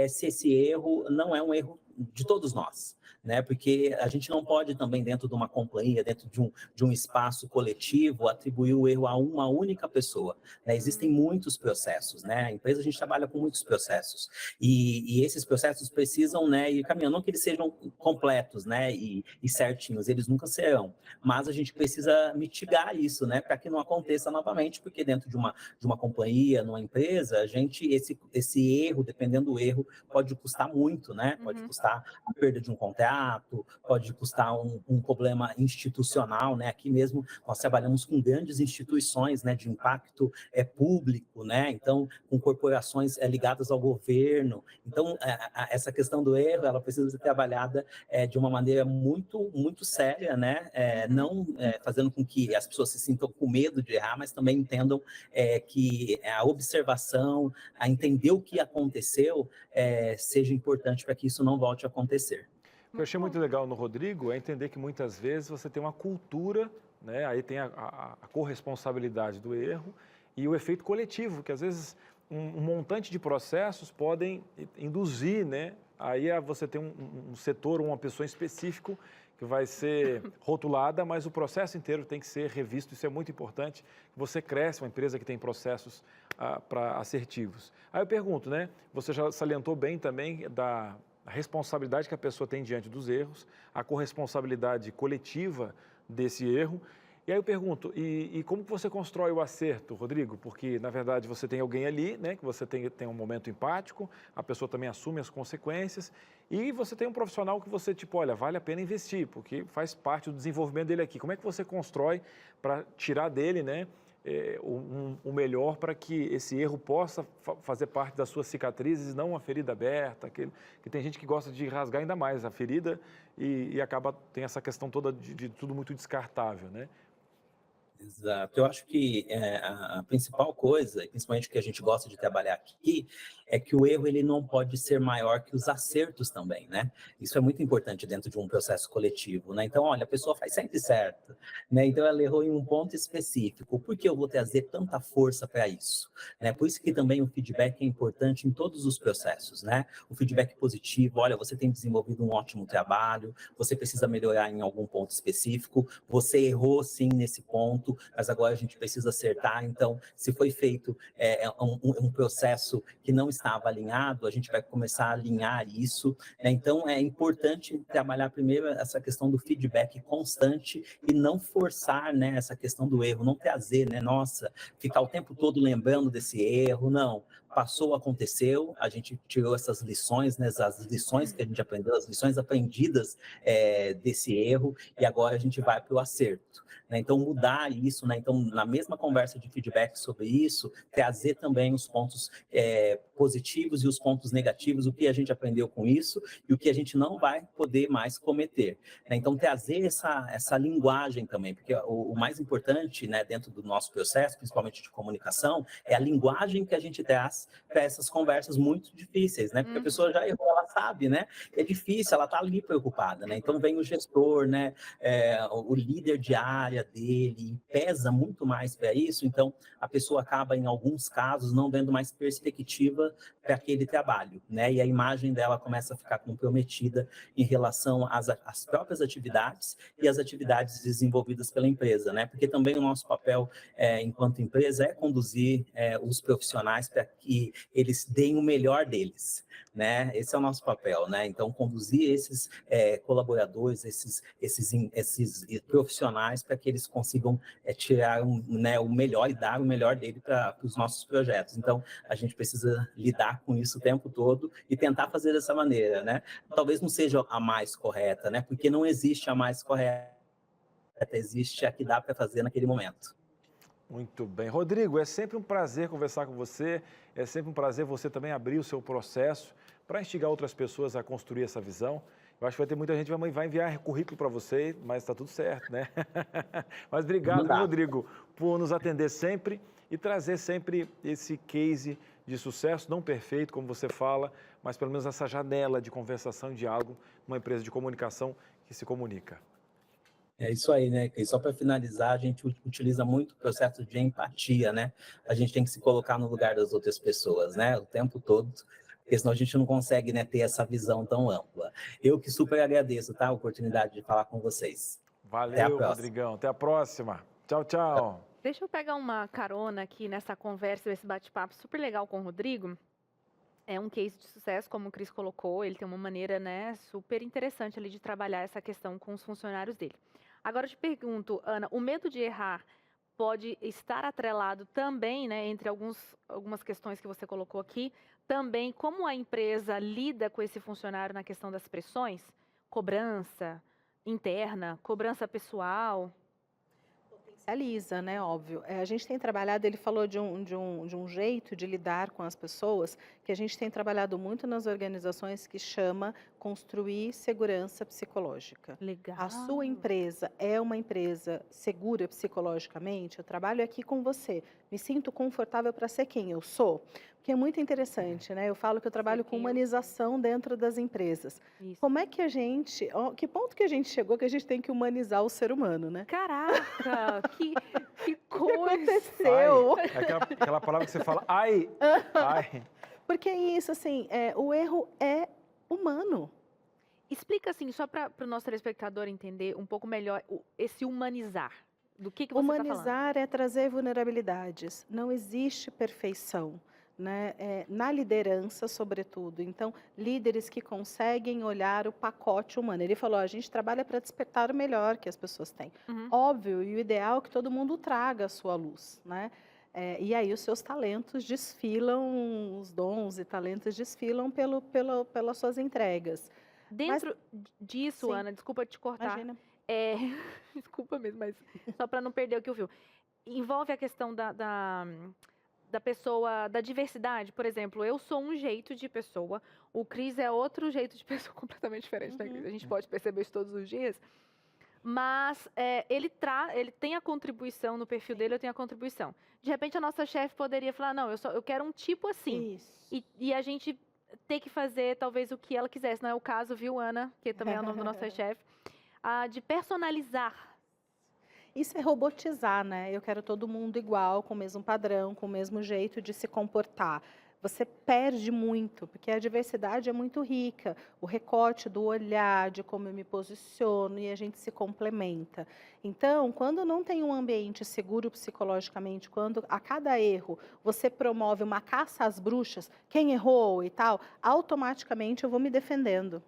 se esse erro não é um erro de todos nós, né? Porque a gente não pode também, dentro de uma companhia, dentro de um espaço coletivo, atribuir o erro a uma única pessoa, né? Existem muitos processos, né? A empresa, a gente trabalha com muitos processos, e esses processos precisam, né, ir caminhando, não que eles sejam completos, né, e certinhos, eles nunca serão, mas a gente precisa mitigar isso, né, para que não aconteça novamente, porque dentro de uma companhia, numa empresa, a gente, esse erro, dependendo do erro, pode custar muito, né? Pode custar a perda de um contrato, pode custar um problema institucional, né? Aqui mesmo nós trabalhamos com grandes instituições, né, de impacto público, né? Então, com corporações ligadas ao governo. Então, essa questão do erro, ela precisa ser trabalhada de uma maneira muito, muito séria, né? Não fazendo com que as pessoas se sintam com medo de errar, mas também entendam que a observação, a entender o que aconteceu, seja importante para que isso não volte a acontecer. O que eu achei muito legal no Rodrigo é entender que muitas vezes você tem uma cultura, né? Aí tem a corresponsabilidade do erro e o efeito coletivo, que às vezes um montante de processos podem induzir, né? Aí você tem um setor, uma pessoa em específico que vai ser rotulada, mas o processo inteiro tem que ser revisto. Isso é muito importante. Você cresce, uma empresa que tem processos assertivos. Aí eu pergunto, né? Você já salientou bem também da responsabilidade que a pessoa tem diante dos erros, a corresponsabilidade coletiva desse erro. E aí eu pergunto, e como que você constrói o acerto, Rodrigo? Porque, na verdade, você tem alguém ali, né, que você tem um momento empático, a pessoa também assume as consequências, e você tem um profissional que você, tipo, olha, vale a pena investir, porque faz parte do desenvolvimento dele aqui. Como é que você constrói para tirar dele, né, o melhor para que esse erro possa fazer parte das suas cicatrizes, não uma ferida aberta, que tem gente que gosta de rasgar ainda mais a ferida e acaba, tem essa questão toda de tudo muito descartável, né? Exato. Eu acho que a principal coisa, principalmente que a gente gosta de trabalhar aqui, é que o erro ele não pode ser maior que os acertos também, né? Isso é muito importante dentro de um processo coletivo, né? Então, olha, a pessoa faz sempre certo, né? Então, ela errou em um ponto específico. Por que eu vou trazer tanta força para isso? Né? Por isso que também o feedback é importante em todos os processos, né? O feedback positivo, olha, você tem desenvolvido um ótimo trabalho, você precisa melhorar em algum ponto específico, você errou sim nesse ponto, mas agora a gente precisa acertar. Então, se foi feito um processo que não estava alinhado, a gente vai começar a alinhar isso, né? Então, é importante trabalhar primeiro essa questão do feedback constante e não forçar, né, essa questão do erro, não trazer, né, nossa, ficar o tempo todo lembrando desse erro, não. Passou, aconteceu, a gente tirou essas lições, né, as lições que a gente aprendeu, as lições aprendidas desse erro, e agora a gente vai para o acerto. Né? Então, mudar isso, né? Então, na mesma conversa de feedback sobre isso, trazer também os pontos positivos e os pontos negativos, o que a gente aprendeu com isso e o que a gente não vai poder mais cometer. Né? Então, trazer essa linguagem também, porque o mais importante, né, dentro do nosso processo, principalmente de comunicação, é a linguagem que a gente traz para essas conversas muito difíceis, né? Porque a pessoa já errou, ela sabe, né? É difícil, ela está ali preocupada, né? Então, vem o gestor, né? O líder de área dele, pesa muito mais para isso, então a pessoa acaba, em alguns casos, não vendo mais perspectiva para aquele trabalho, né? E a imagem dela começa a ficar comprometida em relação às próprias atividades e às atividades desenvolvidas pela empresa, né? Porque também o nosso papel enquanto empresa é conduzir os profissionais para que eles deem o melhor deles, né? Esse é o nosso papel, né? Então, conduzir esses colaboradores, esses profissionais para que eles consigam tirar o melhor e dar o melhor dele para os nossos projetos. Então, a gente precisa lidar com isso o tempo todo e tentar fazer dessa maneira, né? Talvez não seja a mais correta, né? Porque não existe a mais correta, existe a que dá para fazer naquele momento. Muito bem. Rodrigo, é sempre um prazer conversar com você, é sempre um prazer você também abrir o seu processo para instigar outras pessoas a construir essa visão. Eu acho que vai ter muita gente que vai enviar currículo para você, mas está tudo certo, né? Mas obrigado, Rodrigo, por nos atender sempre e trazer sempre esse case de sucesso, não perfeito, como você fala, mas pelo menos essa janela de conversação e diálogo numa empresa de comunicação que se comunica. É isso aí, né? E só para finalizar, a gente utiliza muito o processo de empatia, né? A gente tem que se colocar no lugar das outras pessoas, né? O tempo todo, porque senão a gente não consegue, né, ter essa visão tão ampla. Eu que super agradeço, tá? A oportunidade de falar com vocês. Valeu, Rodrigão. Até a próxima. Tchau, tchau. Deixa eu pegar uma carona aqui nessa conversa, esse bate-papo super legal com o Rodrigo. É um case de sucesso, como o Cris colocou, ele tem uma maneira, né, super interessante ali de trabalhar essa questão com os funcionários dele. Agora eu te pergunto, Ana, o medo de errar pode estar atrelado também, né, entre algumas questões que você colocou aqui, também como a empresa lida com esse funcionário na questão das pressões? Cobrança interna, cobrança pessoal? Potencializa, né? Óbvio. A gente tem trabalhado, ele falou de um jeito de lidar com as pessoas, que a gente tem trabalhado muito nas organizações, que chama construir segurança psicológica. Legal. A sua empresa é uma empresa segura psicologicamente? Eu trabalho aqui com você, me sinto confortável para ser quem eu sou? Que é muito interessante, né? Eu falo que eu trabalho com humanização dentro das empresas. Isso. Como é que a gente... que ponto que a gente chegou que a gente tem que humanizar o ser humano, né? Caraca, que coisa! O que aconteceu? Ai, aquela palavra que você fala, ai. Porque é isso, assim, o erro é humano. Explica assim, só para o nosso telespectador entender um pouco melhor esse humanizar. Do que você está falando? Humanizar é trazer vulnerabilidades. Não existe perfeição, né? Na liderança, sobretudo. Então, líderes que conseguem olhar o pacote humano. Ele falou, a gente trabalha para despertar o melhor que as pessoas têm. Óbvio, e o ideal é que todo mundo traga a sua luz, né? E aí os seus talentos desfilam, os dons e talentos desfilam pelas suas entregas. Dentro disso, Sim. Ana, desculpa te cortar. Imagina. Desculpa mesmo, mas só para não perder o que eu vi. Envolve a questão da pessoa, da diversidade. Por exemplo, eu sou um jeito de pessoa, o Cris é outro jeito de pessoa completamente diferente, né, Cris? A gente pode perceber isso todos os dias. Mas ele tem a contribuição no perfil dele, eu tenho a contribuição. De repente, a nossa chefe poderia falar, não, eu quero um tipo assim. Isso. E a gente ter que fazer, talvez, o que ela quisesse. Não é o caso, viu, Ana? Que também é o nome do nosso chefe. De personalizar. Isso é robotizar, né? Eu quero todo mundo igual, com o mesmo padrão, com o mesmo jeito de se comportar. Você perde muito, porque a diversidade é muito rica. O recorte do olhar, de como eu me posiciono, e a gente se complementa. Então, quando não tem um ambiente seguro psicologicamente, quando a cada erro você promove uma caça às bruxas, quem errou e tal, automaticamente eu vou me defendendo.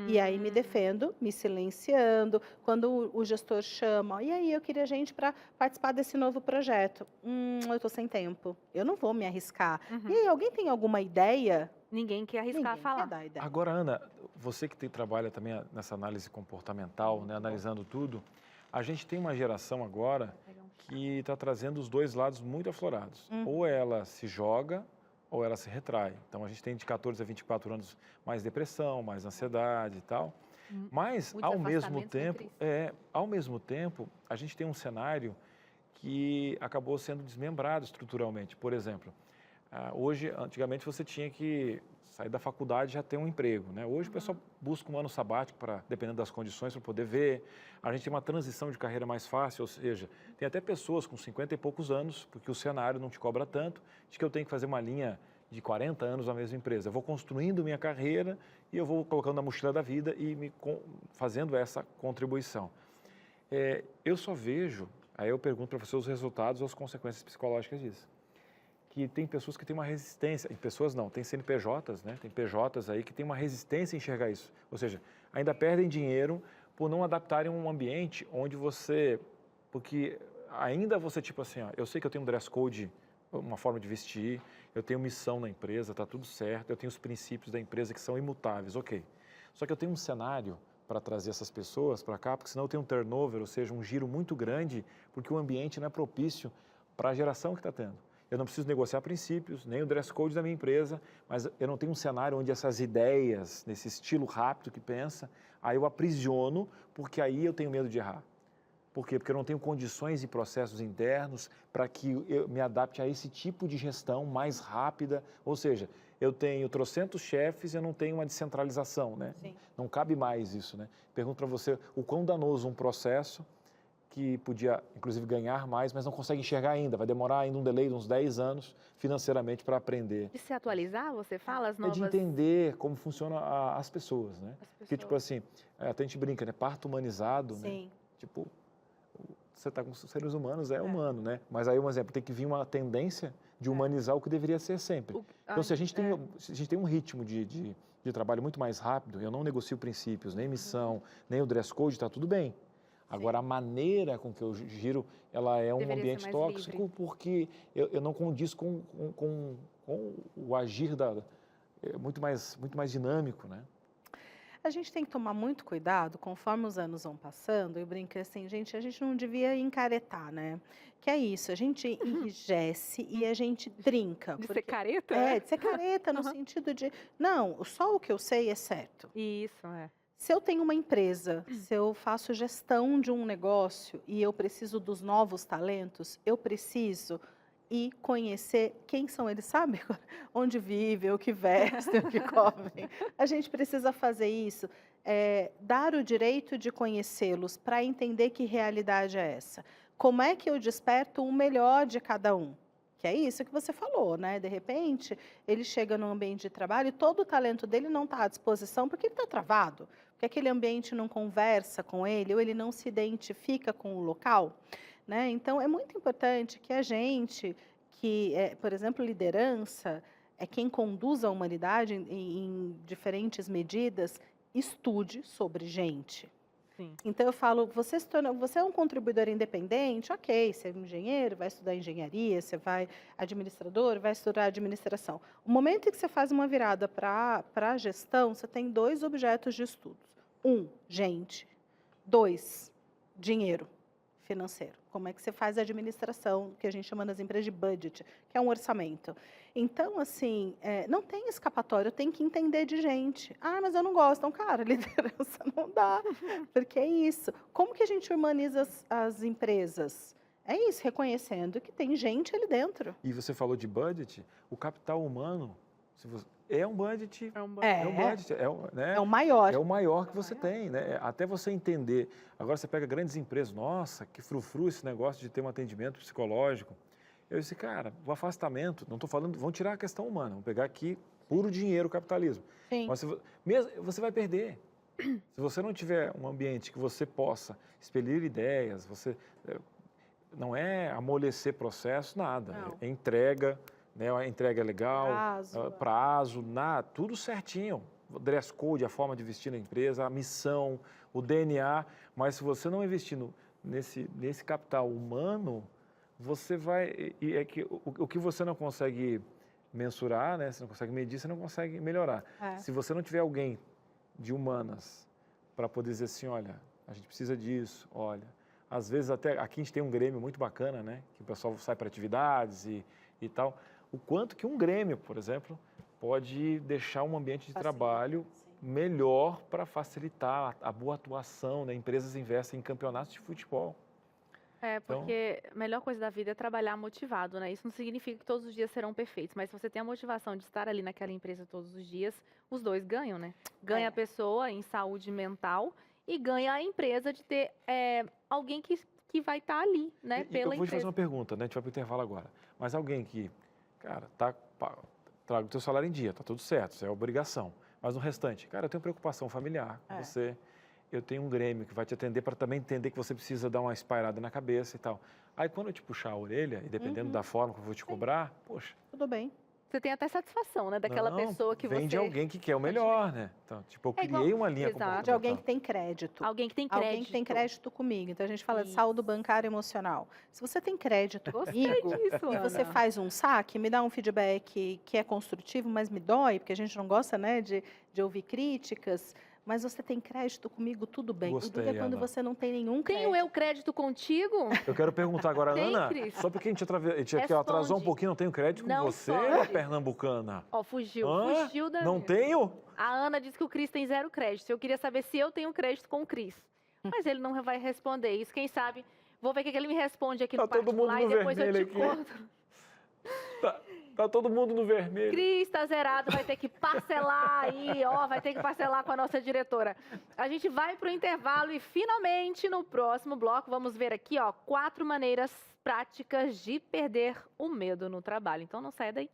E aí me defendo, me silenciando. Quando o gestor chama, e aí eu queria gente para participar desse novo projeto. Eu estou sem tempo, eu não vou me arriscar. E aí, alguém tem alguma ideia? Ninguém quer arriscar a falar. Dar ideia. Agora, Ana, você que trabalha também nessa análise comportamental, né, analisando tudo, a gente tem uma geração agora que está trazendo os dois lados muito aflorados. Ou ela se joga, ou ela se retrai. Então, a gente tem de 14 a 24 anos mais depressão, mais ansiedade e tal. Mas, ao mesmo tempo, a gente tem um cenário que acabou sendo desmembrado estruturalmente. Por exemplo, antigamente você tinha que sair da faculdade e já ter um emprego, né? Hoje o pessoal busca um ano sabático, dependendo das condições, para poder ver. A gente tem uma transição de carreira mais fácil, ou seja, tem até pessoas com 50 e poucos anos, porque o cenário não te cobra tanto, de que eu tenho que fazer uma linha de 40 anos na mesma empresa. Eu vou construindo minha carreira e eu vou colocando na mochila da vida e fazendo essa contribuição. Eu só vejo, aí eu pergunto para você os resultados ou as consequências psicológicas disso. Que tem pessoas que têm uma resistência, e pessoas não, tem CNPJs, né? Tem PJs aí que têm uma resistência em enxergar isso. Ou seja, ainda perdem dinheiro por não adaptarem um ambiente onde porque ainda você tipo assim, eu sei que eu tenho um dress code, uma forma de vestir, eu tenho missão na empresa, tá tudo certo, eu tenho os princípios da empresa que são imutáveis, ok. Só que eu tenho um cenário para trazer essas pessoas para cá, porque senão eu tenho um turnover, ou seja, um giro muito grande, porque o ambiente não é propício para a geração que está tendo. Eu não preciso negociar princípios, nem o dress code da minha empresa, mas eu não tenho um cenário onde essas ideias, nesse estilo rápido que pensa, aí eu aprisiono, porque aí eu tenho medo de errar. Por quê? Porque eu não tenho condições e processos internos para que eu me adapte a esse tipo de gestão mais rápida. Ou seja, eu tenho trocentos chefes e eu não tenho uma descentralização, né? Sim. Não cabe mais isso, né? Pergunto para você o quão danoso um processo que podia, inclusive, ganhar mais, mas não consegue enxergar ainda. Vai demorar ainda um delay de uns 10 anos financeiramente para aprender. De se atualizar, você fala as novas... É de entender como funcionam as pessoas, né? Porque, tipo assim, até a gente brinca, né? Parto humanizado, Sim. né? Tipo, você está com seres humanos, é humano, né? Mas aí, um exemplo, tem que vir uma tendência de humanizar o que deveria ser sempre. Então, se a gente tem um ritmo de trabalho muito mais rápido, eu não negocio princípios, nem missão, nem o dress code, está tudo bem. Agora, a maneira com que eu giro, ela é um ambiente tóxico, porque eu não condiz com o agir muito mais dinâmico, né? A gente tem que tomar muito cuidado, conforme os anos vão passando, eu brinco assim, gente, a gente não devia encaretar, né? Que é isso, a gente enrijece e a gente trinca. De ser careta? De ser careta, no sentido de, não, só o que eu sei é certo. Isso, Se eu tenho uma empresa, se eu faço gestão de um negócio e eu preciso dos novos talentos, eu preciso ir conhecer quem são eles, sabe? Onde vivem, o que vestem, o que comem. A gente precisa fazer isso, dar o direito de conhecê-los para entender que realidade é essa. Como é que eu desperto o melhor de cada um? Que é isso que você falou, né? De repente, ele chega num ambiente de trabalho e todo o talento dele não está à disposição porque ele está travado, porque aquele ambiente não conversa com ele ou ele não se identifica com o local, né? Então, é muito importante que a gente, por exemplo, liderança, é quem conduz a humanidade em diferentes medidas, estude sobre gente. Sim. Então, eu falo, você é um contribuidor independente, ok, você é engenheiro, vai estudar engenharia, você vai administrador, vai estudar administração. O momento em que você faz uma virada para a gestão, você tem 2 objetos de estudos. 1, gente. 2, dinheiro financeiro. Como é que você faz a administração, que a gente chama nas empresas de budget, que é um orçamento. Então, assim, não tem escapatório, eu tenho que entender de gente. Ah, mas eu não gosto. Então, cara, liderança não dá, porque é isso. Como que a gente humaniza as empresas? É isso, reconhecendo que tem gente ali dentro. E você falou de budget, o capital humano é um budget. É um budget. É o maior. É o maior que você tem, né? Até você entender. Agora você pega grandes empresas, nossa, que frufru esse negócio de ter um atendimento psicológico. Eu disse, cara, o afastamento, não estou falando, vamos tirar a questão humana, vamos pegar aqui puro dinheiro, capitalismo. Sim. Mas você vai perder. Se você não tiver um ambiente que você possa expelir ideias, não é amolecer processo, nada. Não. É entrega, né? A entrega é legal, Prazo, nada, tudo certinho. O dress code, a forma de vestir na empresa, a missão, o DNA. Mas se você não investir nesse capital humano, você vai... O que você não consegue mensurar, né? Você não consegue medir, você não consegue melhorar. Se você não tiver alguém de humanas para poder dizer assim, olha, a gente precisa disso, olha... Às vezes até aqui a gente tem um grêmio muito bacana, né? Que o pessoal sai para atividades e tal. O quanto que um grêmio, por exemplo, pode deixar um ambiente de trabalho melhor para facilitar a boa atuação, né? Empresas investem em campeonatos de futebol. Porque a melhor coisa da vida é trabalhar motivado, né? Isso não significa que todos os dias serão perfeitos, mas se você tem a motivação de estar ali naquela empresa todos os dias, os dois ganham, né? Ganha a pessoa em saúde mental e ganha a empresa de ter alguém que vai estar ali, né? Pela eu vou te fazer empresa. uma pergunta, né? A gente vai para o intervalo agora. Mas alguém que, cara, traga o teu salário em dia, tá tudo certo, isso é obrigação. Mas no restante, cara, eu tenho preocupação familiar com você. Eu tenho um grêmio que vai te atender para também entender que você precisa dar uma espairada na cabeça e tal. Aí quando eu te puxar a orelha, e dependendo da forma que eu vou te cobrar, poxa... Tudo bem. Você tem até satisfação, né? Daquela pessoa que vem você... de alguém que quer o melhor, né? Então, tipo, eu criei uma linha comportamental. De alguém que tem crédito. Alguém que tem crédito. Alguém que tem crédito comigo. Então, a gente fala de saldo bancário emocional. Se você tem crédito comigo e você faz um saque, me dá um feedback que é construtivo, mas me dói, porque a gente não gosta, né, de ouvir críticas... Mas você tem crédito comigo, tudo bem. Gostei, o duro é quando Ana. você não tem nenhum crédito. Tenho eu crédito contigo? Eu quero perguntar agora, Tem, Ana, Cris? só porque a gente atrasou um pouquinho, não tenho crédito com você, pernambucana? Fugiu da Não minha. tenho? A Ana disse que o Cris tem 0 crédito. Eu queria saber se eu tenho crédito com o Cris. Mas ele não vai responder isso. Quem sabe, vou ver o que ele me responde aqui no particular e depois eu te conto. Tá todo mundo no vermelho. Cris tá zerado, vai ter que parcelar aí, vai ter que parcelar com a nossa diretora. A gente vai pro intervalo e finalmente no próximo bloco vamos ver aqui, 4 maneiras práticas de perder o medo no trabalho. Então não saia daí.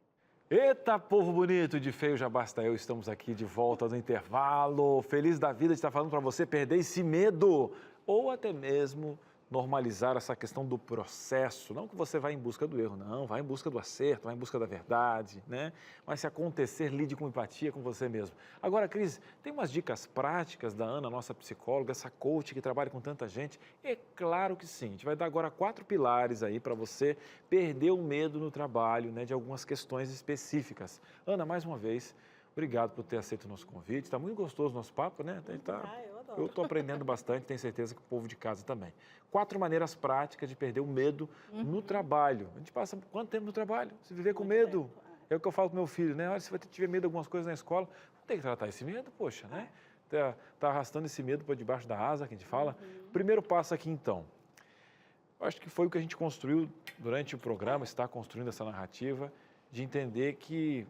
Eita, povo bonito, de feio já basta eu, estamos aqui de volta no intervalo. Feliz da vida de estar falando para você perder esse medo ou até mesmo normalizar essa questão do processo. Não que você vá em busca do erro, não, vai em busca do acerto, vai em busca da verdade, né? Mas se acontecer, lide com empatia com você mesmo. Agora, Cris, tem umas dicas práticas da Ana, nossa psicóloga, essa coach que trabalha com tanta gente? É claro que sim. A gente vai dar agora 4 pilares aí para você perder o medo no trabalho, né, de algumas questões específicas. Ana, mais uma vez, obrigado por ter aceito o nosso convite. Está muito gostoso o nosso papo, né? Eu estou aprendendo bastante, tenho certeza que o povo de casa também. 4 maneiras práticas de perder o medo no trabalho. A gente passa quanto tempo no trabalho? Se viver com medo. É o que eu falo com meu filho, né? Olha, se você tiver medo de algumas coisas na escola, não tem que tratar esse medo, poxa, né? Tá arrastando esse medo para debaixo da asa, que a gente fala. Primeiro passo aqui, então. Eu acho que foi o que a gente construiu durante o programa, está construindo essa narrativa, de entender que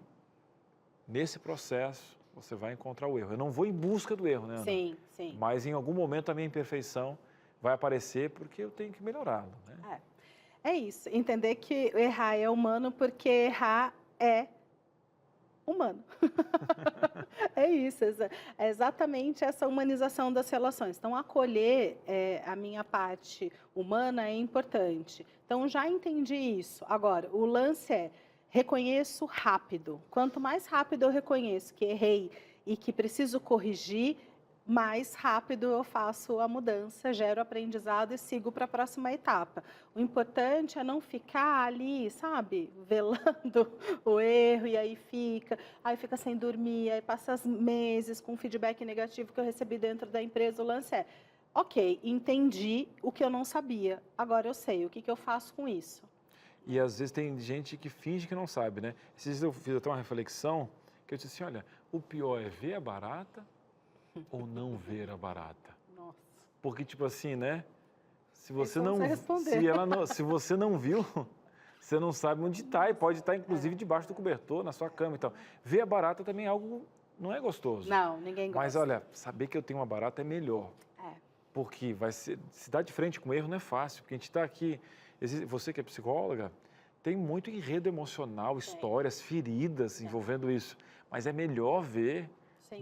nesse processo você vai encontrar o erro. Eu não vou em busca do erro, né, Ana? Sim. Mas em algum momento a minha imperfeição vai aparecer porque eu tenho que melhorá-lo, né? É isso, entender que errar é humano porque errar é humano. É isso, é exatamente essa humanização das relações. Então, acolher a minha parte humana é importante. Então, já entendi isso. Agora, o lance é, reconheço rápido. Quanto mais rápido eu reconheço que errei e que preciso corrigir, mais rápido eu faço a mudança, gero aprendizado e sigo para a próxima etapa. O importante é não ficar ali, sabe, velando o erro e aí fica sem dormir, aí passa meses com feedback negativo que eu recebi dentro da empresa. O lance é, ok, entendi o que eu não sabia, agora eu sei, o que eu faço com isso? E às vezes tem gente que finge que não sabe, né? Esses dias eu fiz até uma reflexão, que eu disse assim, olha, o pior é ver a barata ou não ver a barata? Nossa. Porque, tipo assim, né? Se você se você não viu, você não sabe onde está e pode estar, inclusive, debaixo do cobertor, na sua cama e tal. Ver a barata também é algo, não é gostoso. Não, ninguém gosta. Mas, olha, saber que eu tenho uma barata é melhor. Porque se dar de frente com o erro não é fácil, porque a gente está aqui, você que é psicóloga, tem muito enredo emocional, histórias, feridas envolvendo isso. Mas é melhor ver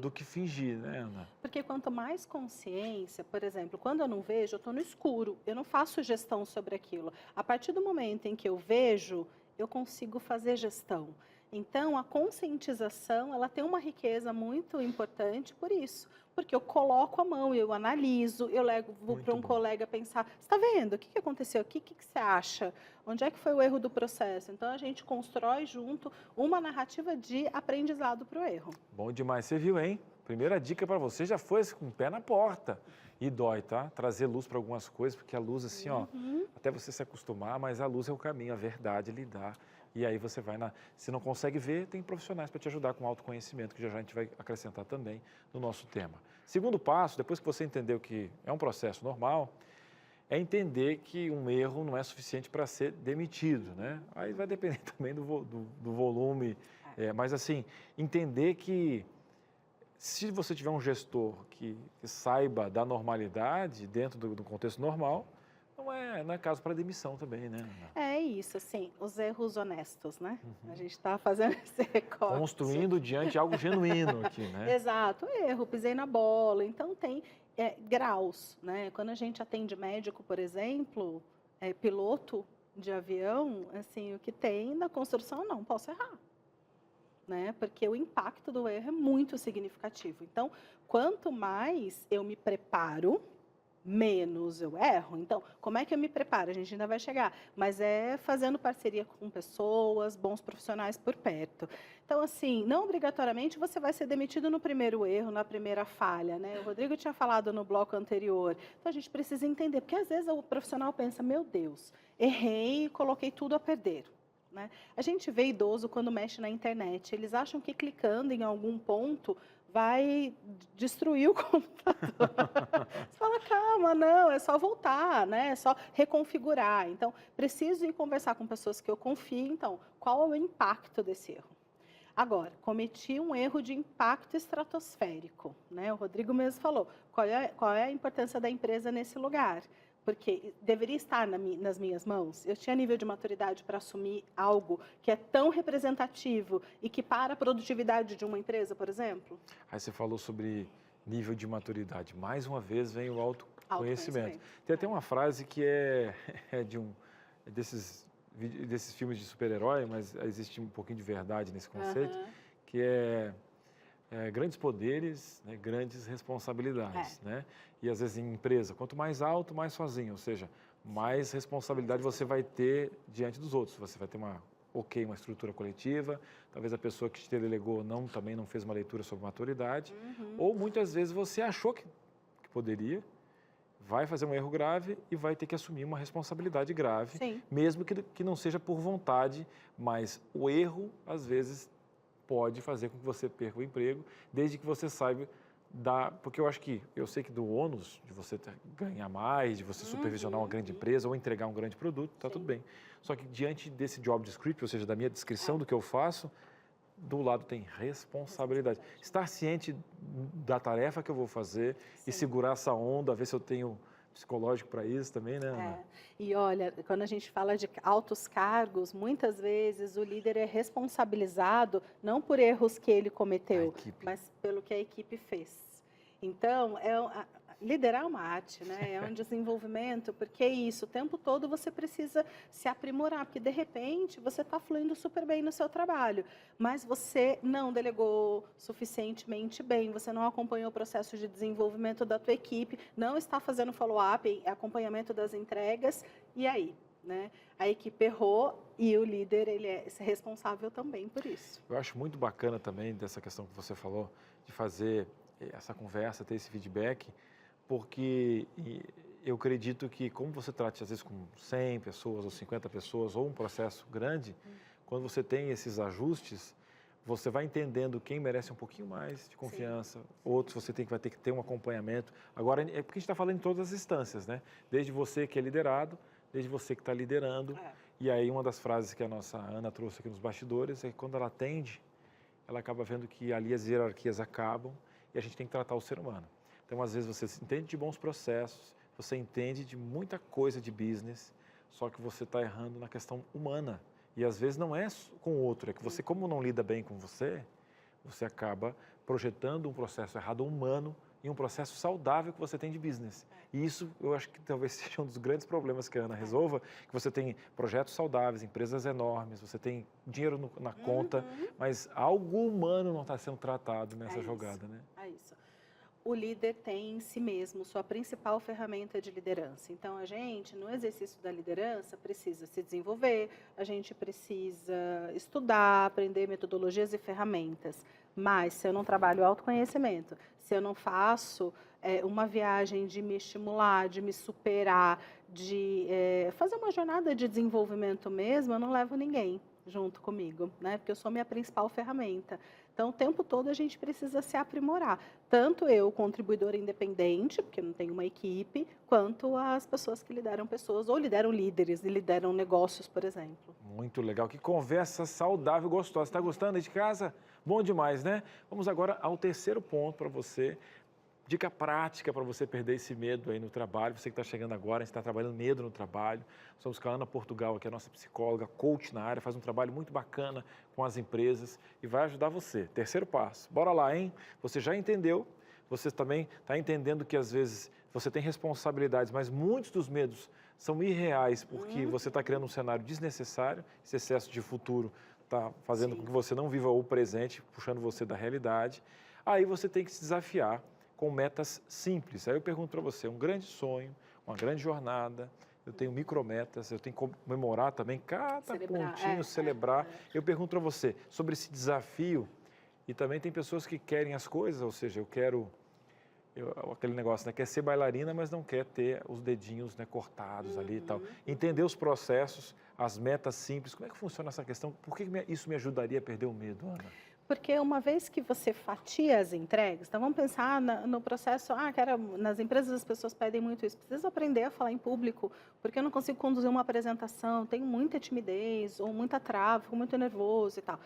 do que fingir, né, Ana? Porque quanto mais consciência, por exemplo, quando eu não vejo, eu estou no escuro, eu não faço gestão sobre aquilo. A partir do momento em que eu vejo, eu consigo fazer gestão. Então, a conscientização, ela tem uma riqueza muito importante por isso. Porque eu coloco a mão, eu analiso, eu levo para um colega pensar, você está vendo? O que aconteceu aqui? O que você acha? Onde é que foi o erro do processo? Então, a gente constrói junto uma narrativa de aprendizado para o erro. Bom demais. Você viu, hein? Primeira dica para você já foi com o pé na porta. E dói, tá? Trazer luz para algumas coisas, porque a luz, assim, ó, até você se acostumar, mas a luz é o caminho, a verdade lhe dá. E aí você vai se não consegue ver, tem profissionais para te ajudar com autoconhecimento, que já a gente vai acrescentar também no nosso tema. Segundo passo, depois que você entendeu que é um processo normal, é entender que um erro não é suficiente para ser demitido, né? Aí vai depender também do volume, mas assim, entender que se você tiver um gestor que saiba da normalidade dentro do contexto normal, não é caso para demissão também, né? É isso, assim, os erros honestos, né? A gente está fazendo esse recorte. Construindo diante algo genuíno aqui, né? Exato, erro, pisei na bola. Então, tem graus, né? Quando a gente atende médico, por exemplo, piloto de avião, assim, o que tem na construção, não posso errar. Né? Porque o impacto do erro é muito significativo. Então, quanto mais eu me preparo, menos eu erro. Então, como é que eu me preparo? A gente ainda vai chegar, mas é fazendo parceria com pessoas, bons profissionais por perto. Então, assim, não obrigatoriamente você vai ser demitido no primeiro erro, na primeira falha, né? O Rodrigo tinha falado no bloco anterior. Então, a gente precisa entender, porque às vezes o profissional pensa, meu Deus, errei e coloquei tudo a perder. Né? A gente vê idoso quando mexe na internet, eles acham que clicando em algum ponto vai destruir o computador. Você fala, calma, não, é só voltar, né? É só reconfigurar. Então, preciso ir conversar com pessoas que eu confio. Então, qual é o impacto desse erro? Agora, cometi um erro de impacto estratosférico, né? O Rodrigo mesmo falou, qual é a importância da empresa nesse lugar? Porque deveria estar nas minhas mãos. Eu tinha nível de maturidade para assumir algo que é tão representativo e que para a produtividade de uma empresa, por exemplo? Aí você falou sobre nível de maturidade. Mais uma vez vem o autoconhecimento. Tem até uma frase que é desses filmes de super-herói, mas existe um pouquinho de verdade nesse conceito, que é grandes poderes, né, grandes responsabilidades, né? E às vezes em empresa, quanto mais alto, mais sozinho, ou seja, mais responsabilidade você vai ter diante dos outros. Você vai ter uma estrutura coletiva, talvez a pessoa que te delegou também não fez uma leitura sobre maturidade, ou muitas vezes você achou que poderia, vai fazer um erro grave e vai ter que assumir uma responsabilidade grave, mesmo que não seja por vontade, mas o erro, às vezes, pode fazer com que você perca o emprego, desde que você saiba porque eu sei que do ônus de você ganhar mais, de você supervisionar uma grande empresa ou entregar um grande produto, está tudo bem. Só que diante desse job description, ou seja, da minha descrição do que eu faço, do lado tem responsabilidade. Estar ciente da tarefa que eu vou fazer e segurar essa onda, ver se eu tenho psicológico para isso também, né, Ana? E olha, quando a gente fala de altos cargos, muitas vezes o líder é responsabilizado não por erros que ele cometeu, mas pelo que a equipe fez. Então, liderar é uma arte, né? É um desenvolvimento, porque é isso, o tempo todo você precisa se aprimorar, porque de repente você está fluindo super bem no seu trabalho, mas você não delegou suficientemente bem, você não acompanhou o processo de desenvolvimento da tua equipe, não está fazendo follow-up, acompanhamento das entregas, e aí? Né? A equipe errou e o líder ele é responsável também por isso. Eu acho muito bacana também dessa questão que você falou, de fazer essa conversa, ter esse feedback, porque eu acredito que, como você trata, às vezes, com 100 pessoas ou 50 pessoas, ou um processo grande, quando você tem esses ajustes, você vai entendendo quem merece um pouquinho mais de confiança, outros você vai ter que ter um acompanhamento. Agora, é porque a gente está falando em todas as instâncias, né? Desde você que é liderado, desde você que está liderando. E aí, uma das frases que a nossa Ana trouxe aqui nos bastidores é que quando ela atende, ela acaba vendo que ali as hierarquias acabam e a gente tem que tratar o ser humano. Então, às vezes, você entende de bons processos, você entende de muita coisa de business, só que você está errando na questão humana. E, às vezes, não é com o outro, é que você, como não lida bem com você acaba projetando um processo errado humano e um processo saudável que você tem de business. E isso, eu acho que talvez seja um dos grandes problemas que a Ana resolva, que você tem projetos saudáveis, empresas enormes, você tem dinheiro na conta, mas algo humano não está sendo tratado nessa jogada, né? É isso. O líder tem em si mesmo sua principal ferramenta de liderança. Então, a gente, no exercício da liderança, precisa se desenvolver, a gente precisa estudar, aprender metodologias e ferramentas. Mas, se eu não trabalho autoconhecimento, se eu não faço uma viagem de me estimular, de me superar, de fazer uma jornada de desenvolvimento mesmo, eu não levo ninguém junto comigo, né? Porque eu sou minha principal ferramenta. Então, o tempo todo a gente precisa se aprimorar. Tanto eu, contribuidora independente, porque não tenho uma equipe, quanto as pessoas que lideram pessoas, ou lideram líderes e lideram negócios, por exemplo. Muito legal. Que conversa saudável e gostosa. Está gostando aí de casa? Bom demais, né? Vamos agora ao terceiro ponto para você. Dica prática para você perder esse medo aí no trabalho. Você que está chegando agora, a gente está trabalhando medo no trabalho. Estamos com a Ana Portugal, que é a nossa psicóloga, coach na área, faz um trabalho muito bacana com as empresas e vai ajudar você. Terceiro passo. Bora lá, hein? Você já entendeu, você também está entendendo que às vezes você tem responsabilidades, mas muitos dos medos são irreais porque você está criando um cenário desnecessário, esse excesso de futuro está fazendo com que você não viva o presente, puxando você da realidade. Aí você tem que se desafiar com metas simples. Aí eu pergunto para você, um grande sonho, uma grande jornada, eu tenho micrometas, eu tenho que comemorar também cada pontinho, celebrar. Eu pergunto para você sobre esse desafio, e também tem pessoas que querem as coisas, ou seja, aquele negócio, né, quer ser bailarina, mas não quer ter os dedinhos, né, cortados ali e tal. Entender os processos, as metas simples, como é que funciona essa questão? Por que isso me ajudaria a perder o medo, Ana? Porque uma vez que você fatia as entregas, então vamos pensar no processo, nas empresas as pessoas pedem muito isso, preciso aprender a falar em público, porque eu não consigo conduzir uma apresentação, tenho muita timidez, ou muita trava, fico muito nervoso e tal.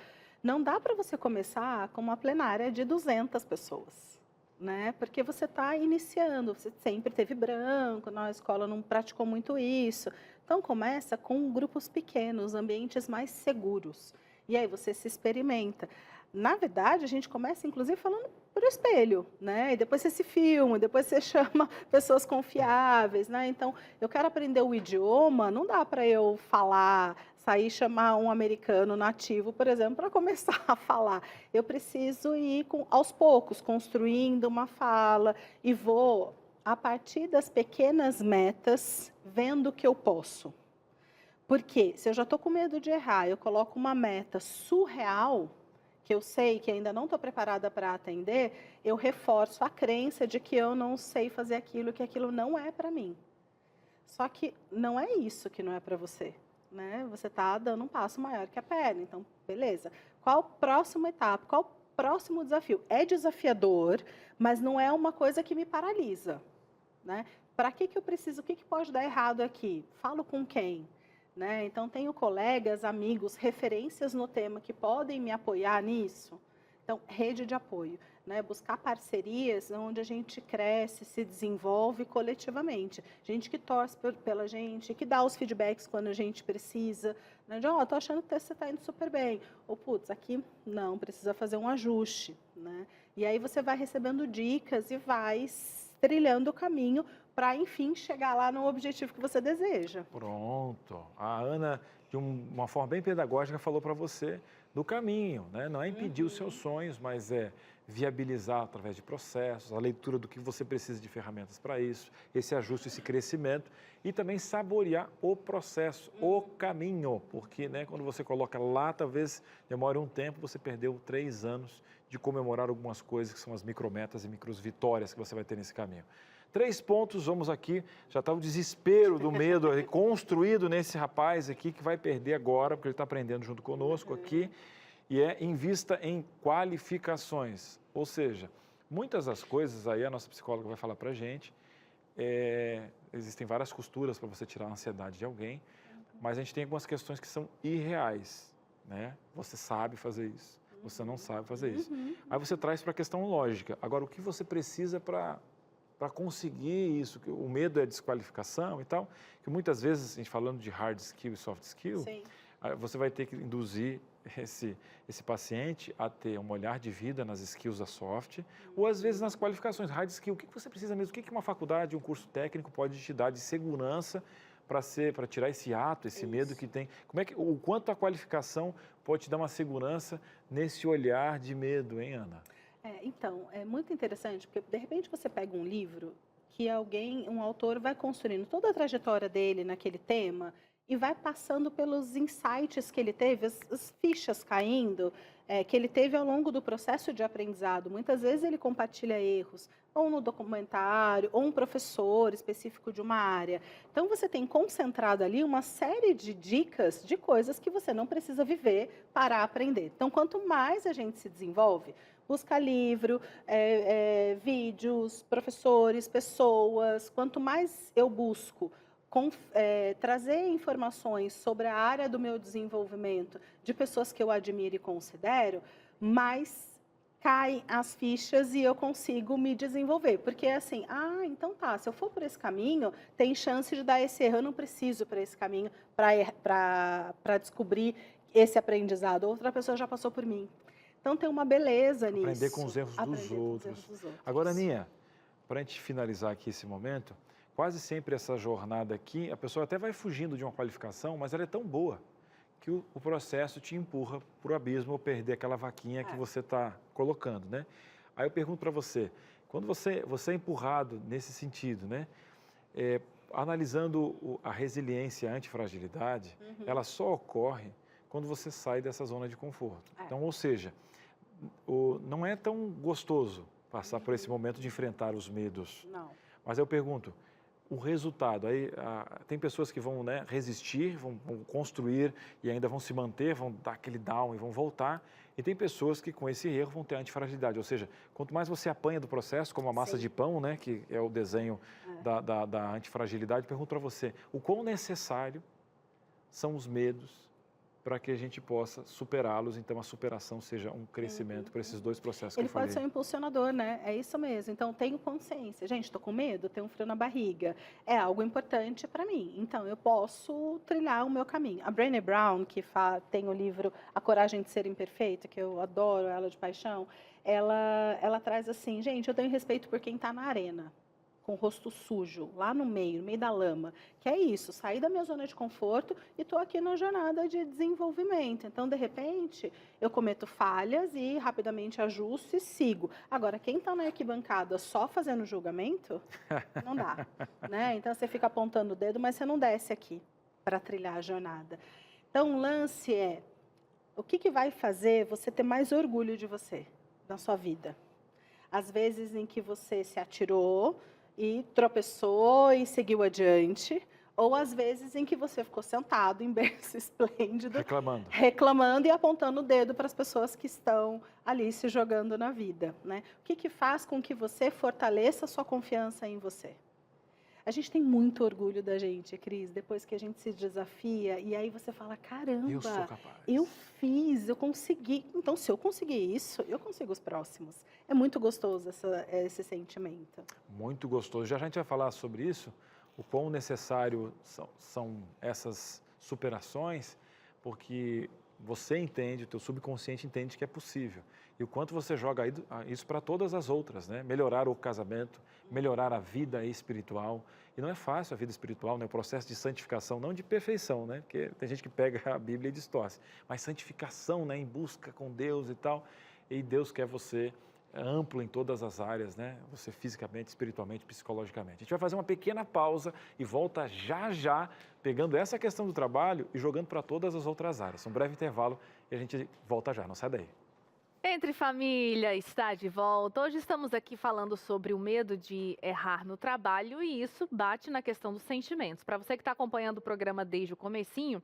Não dá para você começar com uma plenária de 200 pessoas, né? Porque você está iniciando, você sempre teve branco, na escola não praticou muito isso. Então começa com grupos pequenos, ambientes mais seguros, e aí você se experimenta. Na verdade, a gente começa, inclusive, falando por espelho, né? E depois você se filma, depois você chama pessoas confiáveis, né? Então, eu quero aprender o idioma, não dá para eu sair e chamar um americano nativo, por exemplo, para começar a falar. Eu preciso ir aos poucos, construindo uma fala e vou, a partir das pequenas metas, vendo o que eu posso. Porque se eu já estou com medo de errar, eu coloco uma meta surreal, que eu sei que ainda não estou preparada para atender, eu reforço a crença de que eu não sei fazer aquilo, que aquilo não é para mim. Só que não é isso que não é para você, né? Você está dando um passo maior que a perna, então, beleza. Qual a próxima etapa? Qual o próximo desafio? É desafiador, mas não é uma coisa que me paralisa, né? Para que eu preciso? O que pode dar errado aqui? Falo com quem? Né? Então, tenho colegas, amigos, referências no tema que podem me apoiar nisso. Então, rede de apoio. né? Buscar parcerias onde a gente cresce, se desenvolve coletivamente. Gente que torce pela gente, que dá os feedbacks quando a gente precisa, né? De, tô achando que você está indo super bem. Ou, putz, aqui não, precisa fazer um ajuste, né? E aí você vai recebendo dicas e vai trilhando o caminho para, enfim, chegar lá no objetivo que você deseja. Pronto. A Ana, de uma forma bem pedagógica, falou para você do caminho, né? Não é impedir os seus sonhos, mas é viabilizar através de processos, a leitura do que você precisa de ferramentas para isso, esse ajuste, esse crescimento e também saborear o processo, o caminho, porque, né, quando você coloca lá, talvez demore um tempo, você perdeu 3 anos de comemorar algumas coisas que são as micrometas e microvitórias que você vai ter nesse caminho. 3 pontos, vamos aqui, já está o desespero do medo construído nesse rapaz aqui que vai perder agora, porque ele está aprendendo junto conosco aqui, e é invista em qualificações, ou seja, muitas das coisas aí a nossa psicóloga vai falar para a gente, existem várias costuras para você tirar a ansiedade de alguém, mas a gente tem algumas questões que são irreais, né? Você sabe fazer isso, você não sabe fazer isso. Aí você traz para a questão lógica, agora o que você precisa para conseguir isso, que o medo é desqualificação e tal, que muitas vezes, a gente falando de hard skill e soft skill, sim, você vai ter que induzir esse paciente a ter um olhar de vida nas skills da soft, ou às vezes nas qualificações. Hard skill, o que você precisa mesmo? O que uma faculdade, um curso técnico pode te dar de segurança para tirar esse ato, esse medo que tem? O quanto a qualificação pode te dar uma segurança nesse olhar de medo, hein, Ana? Então, é muito interessante, porque de repente você pega um livro que um autor vai construindo toda a trajetória dele naquele tema e vai passando pelos insights que ele teve, as fichas caindo, que ele teve ao longo do processo de aprendizado. Muitas vezes ele compartilha erros, ou no documentário, ou um professor específico de uma área. Então, você tem concentrado ali uma série de dicas de coisas que você não precisa viver para aprender. Então, quanto mais a gente se desenvolve, busca livro, vídeos, professores, pessoas. Quanto mais eu busco trazer informações sobre a área do meu desenvolvimento de pessoas que eu admiro e considero, mais caem as fichas e eu consigo me desenvolver. Porque é assim, então tá, se eu for por esse caminho, tem chance de dar esse erro, eu não preciso para esse caminho para descobrir esse aprendizado. Outra pessoa já passou por mim. Então, tem uma beleza nisso. Aprender com os erros dos outros. Agora, Aninha, para a gente finalizar aqui esse momento, quase sempre essa jornada aqui, a pessoa até vai fugindo de uma qualificação, mas ela é tão boa que o processo te empurra para o abismo ou perder aquela vaquinha que você está colocando, né? Aí eu pergunto para você, quando você é empurrado nesse sentido, né? Analisando a resiliência, a antifragilidade, ela só ocorre quando você sai dessa zona de conforto. Então, ou seja, não é tão gostoso passar por esse momento de enfrentar os medos. Não. Mas eu pergunto, o resultado, aí tem pessoas que vão, né, resistir, vão construir e ainda vão se manter, vão dar aquele down e vão voltar. E tem pessoas que com esse erro vão ter antifragilidade, ou seja, quanto mais você apanha do processo, como a massa de pão, né, que é o desenho da antifragilidade, pergunto para você, o quão necessário são os medos para que a gente possa superá-los, então a superação seja um crescimento para esses 2 processos que eu falei. Ele pode ser um impulsionador, né? É isso mesmo. Então, tenho consciência. Gente, estou com medo, tenho um frio na barriga. É algo importante para mim. Então, eu posso trilhar o meu caminho. A Brené Brown, que tem o livro A Coragem de Ser Imperfeito, que eu adoro ela de paixão, ela traz assim, gente, eu tenho respeito por quem está na arena, com o rosto sujo, lá no meio da lama, que é isso, sair da minha zona de conforto e estou aqui na jornada de desenvolvimento. Então, de repente, eu cometo falhas e rapidamente ajusto e sigo. Agora, quem está na arquibancada só fazendo julgamento, não dá, né? Então, você fica apontando o dedo, mas você não desce aqui para trilhar a jornada. Então, o lance é, o que vai fazer você ter mais orgulho de você, na sua vida? Às vezes em que você se atirou, e tropeçou e seguiu adiante, ou às vezes em que você ficou sentado em berço esplêndido, reclamando e apontando o dedo para as pessoas que estão ali se jogando na vida, né? O que faz com que você fortaleça a sua confiança em você? A gente tem muito orgulho da gente, Cris, depois que a gente se desafia e aí você fala, caramba, Eu sou capaz. eu fiz, eu consegui. Então, se eu conseguir isso, eu consigo os próximos. É muito gostoso esse sentimento. Muito gostoso. Já a gente vai falar sobre isso, o quão necessário são essas superações, porque você entende, o teu subconsciente entende que é possível. E o quanto você joga isso para todas as outras, né? Melhorar o casamento, melhorar a vida espiritual. E não é fácil a vida espiritual, né? O processo de santificação, não de perfeição, né? Porque tem gente que pega a Bíblia e distorce. Mas santificação, né? Em busca com Deus e tal. E Deus quer você amplo em todas as áreas, né? Você fisicamente, espiritualmente, psicologicamente. A gente vai fazer uma pequena pausa e volta já, pegando essa questão do trabalho e jogando para todas as outras áreas. Um breve intervalo e a gente volta já, não sai daí. Entre Família está de volta. Hoje estamos aqui falando sobre o medo de errar no trabalho e isso bate na questão dos sentimentos. Para você que está acompanhando o programa desde o comecinho,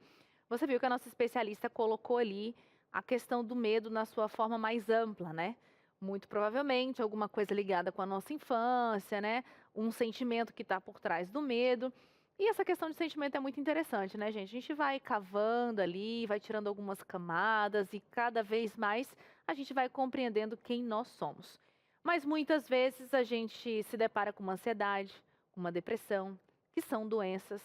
você viu que a nossa especialista colocou ali a questão do medo na sua forma mais ampla, né? Muito provavelmente alguma coisa ligada com a nossa infância, né? Um sentimento que está por trás do medo. E essa questão de sentimento é muito interessante, né, gente? A gente vai cavando ali, vai tirando algumas camadas e cada vez mais a gente vai compreendendo quem nós somos. Mas muitas vezes a gente se depara com uma ansiedade, com uma depressão, que são doenças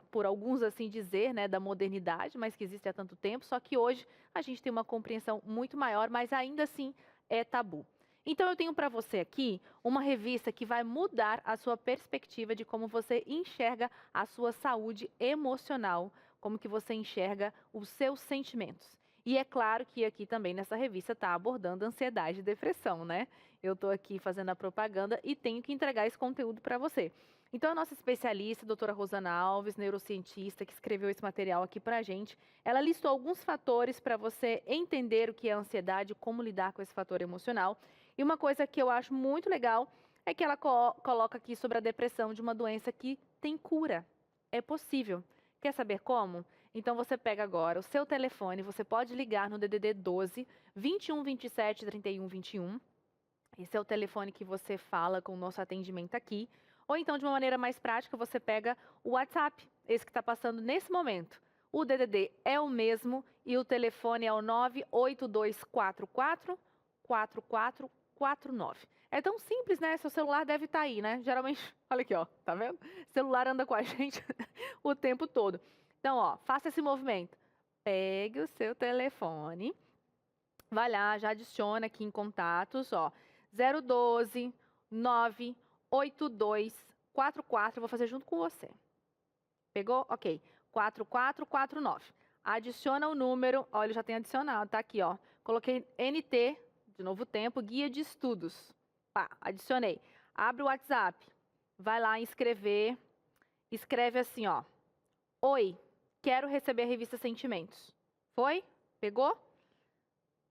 por alguns assim dizer, né, da modernidade, mas que existem há tanto tempo, só que hoje a gente tem uma compreensão muito maior, mas ainda assim é tabu. Então eu tenho para você aqui uma revista que vai mudar a sua perspectiva de como você enxerga a sua saúde emocional, como que você enxerga os seus sentimentos. E é claro que aqui também nessa revista está abordando ansiedade e depressão, né? Eu estou aqui fazendo a propaganda e tenho que entregar esse conteúdo para você. Então a nossa especialista, a doutora Rosana Alves, neurocientista, que escreveu esse material aqui para a gente, ela listou alguns fatores para você entender o que é ansiedade, como lidar com esse fator emocional. E uma coisa que eu acho muito legal é que ela coloca aqui sobre a depressão de uma doença que tem cura. É possível. Quer saber como? Então você pega agora o seu telefone, você pode ligar no DDD 12 21 27 31 21. Esse é o telefone que você fala com o nosso atendimento aqui. Ou então, de uma maneira mais prática, você pega o WhatsApp, esse que está passando nesse momento. O DDD é o mesmo e o telefone é o 98244 4449. É tão simples, né? Seu celular deve estar aí, né? Geralmente, olha aqui, ó, tá vendo? O celular anda com a gente o tempo todo. Então, ó, faça esse movimento. Pegue o seu telefone, vai lá, já adiciona aqui em contatos, ó, 012 98244, vou fazer junto com você. Pegou? Ok. 4449. Adiciona o número, ó, ele já tem adicionado, tá aqui, ó. Coloquei NT, de novo tempo, guia de estudos. Pá, adicionei. Abre o WhatsApp, vai lá inscrever, escreve assim, ó. Oi, quero receber a revista Sentimentos. Foi? Pegou?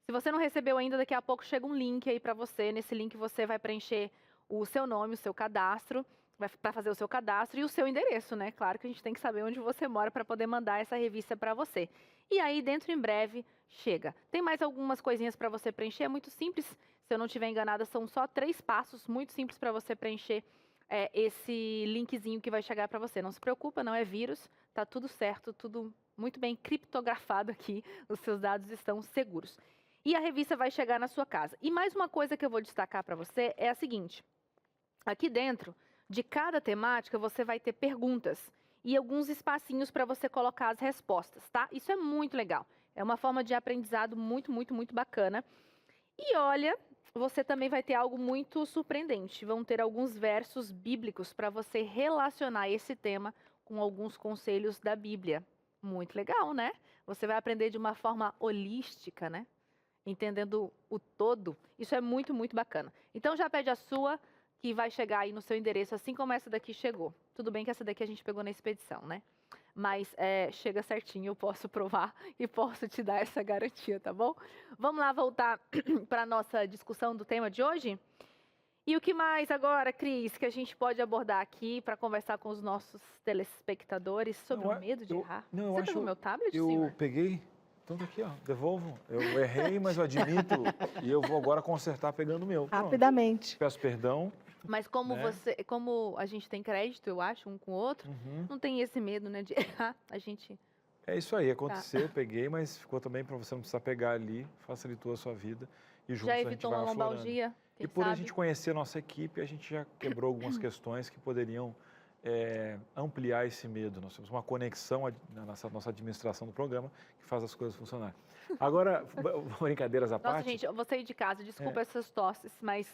Se você não recebeu ainda, daqui a pouco chega um link aí para você. Nesse link você vai preencher o seu nome, o seu cadastro, para fazer o seu cadastro e o seu endereço, né? Claro que a gente tem que saber onde você mora para poder mandar essa revista para você. E aí, dentro em breve, chega. Tem mais algumas coisinhas para você preencher, é muito simples. Se eu não estiver enganada, são só 3 passos, muito simples para você preencher esse linkzinho que vai chegar para você. Não se preocupa, não é vírus, tá tudo certo, tudo muito bem criptografado aqui, os seus dados estão seguros. E a revista vai chegar na sua casa. E mais uma coisa que eu vou destacar para você é a seguinte. Aqui dentro de cada temática você vai ter perguntas e alguns espacinhos para você colocar as respostas, tá? Isso é muito legal. É uma forma de aprendizado muito, muito, muito bacana. E olha, você também vai ter algo muito surpreendente. Vão ter alguns versos bíblicos para você relacionar esse tema com alguns conselhos da Bíblia. Muito legal, né? Você vai aprender de uma forma holística, né? Entendendo o todo. Isso é muito, muito bacana. Então já pede a sua, que vai chegar aí no seu endereço, assim como essa daqui chegou. Tudo bem que essa daqui a gente pegou na expedição, né? Mas chega certinho, eu posso provar e posso te dar essa garantia, tá bom? Vamos lá voltar para a nossa discussão do tema de hoje? E o que mais agora, Cris, que a gente pode abordar aqui para conversar com os nossos telespectadores sobre o medo de errar? Você pegou meu tablet, senhor? Eu peguei, então tá aqui, ó, devolvo. Eu errei, mas eu admito e eu vou agora consertar pegando o meu. Rapidamente. Pronto. Peço perdão. Mas como né? como a gente tem crédito, eu acho, um com o outro, não tem esse medo, né, de errar. A gente... É isso aí, aconteceu, peguei, mas ficou também para você não precisar pegar ali, facilitou a sua vida e juntos Já a gente evitou vai uma aflorando. E quem por a sabe? gente conhecer a nossa equipe, a gente já quebrou algumas questões que poderiam ampliar esse medo. Nós temos uma conexão na nossa administração do programa que faz as coisas funcionarem. Agora, brincadeiras à Nossa, parte... gente, eu vou sair de casa, desculpa essas tosses, mas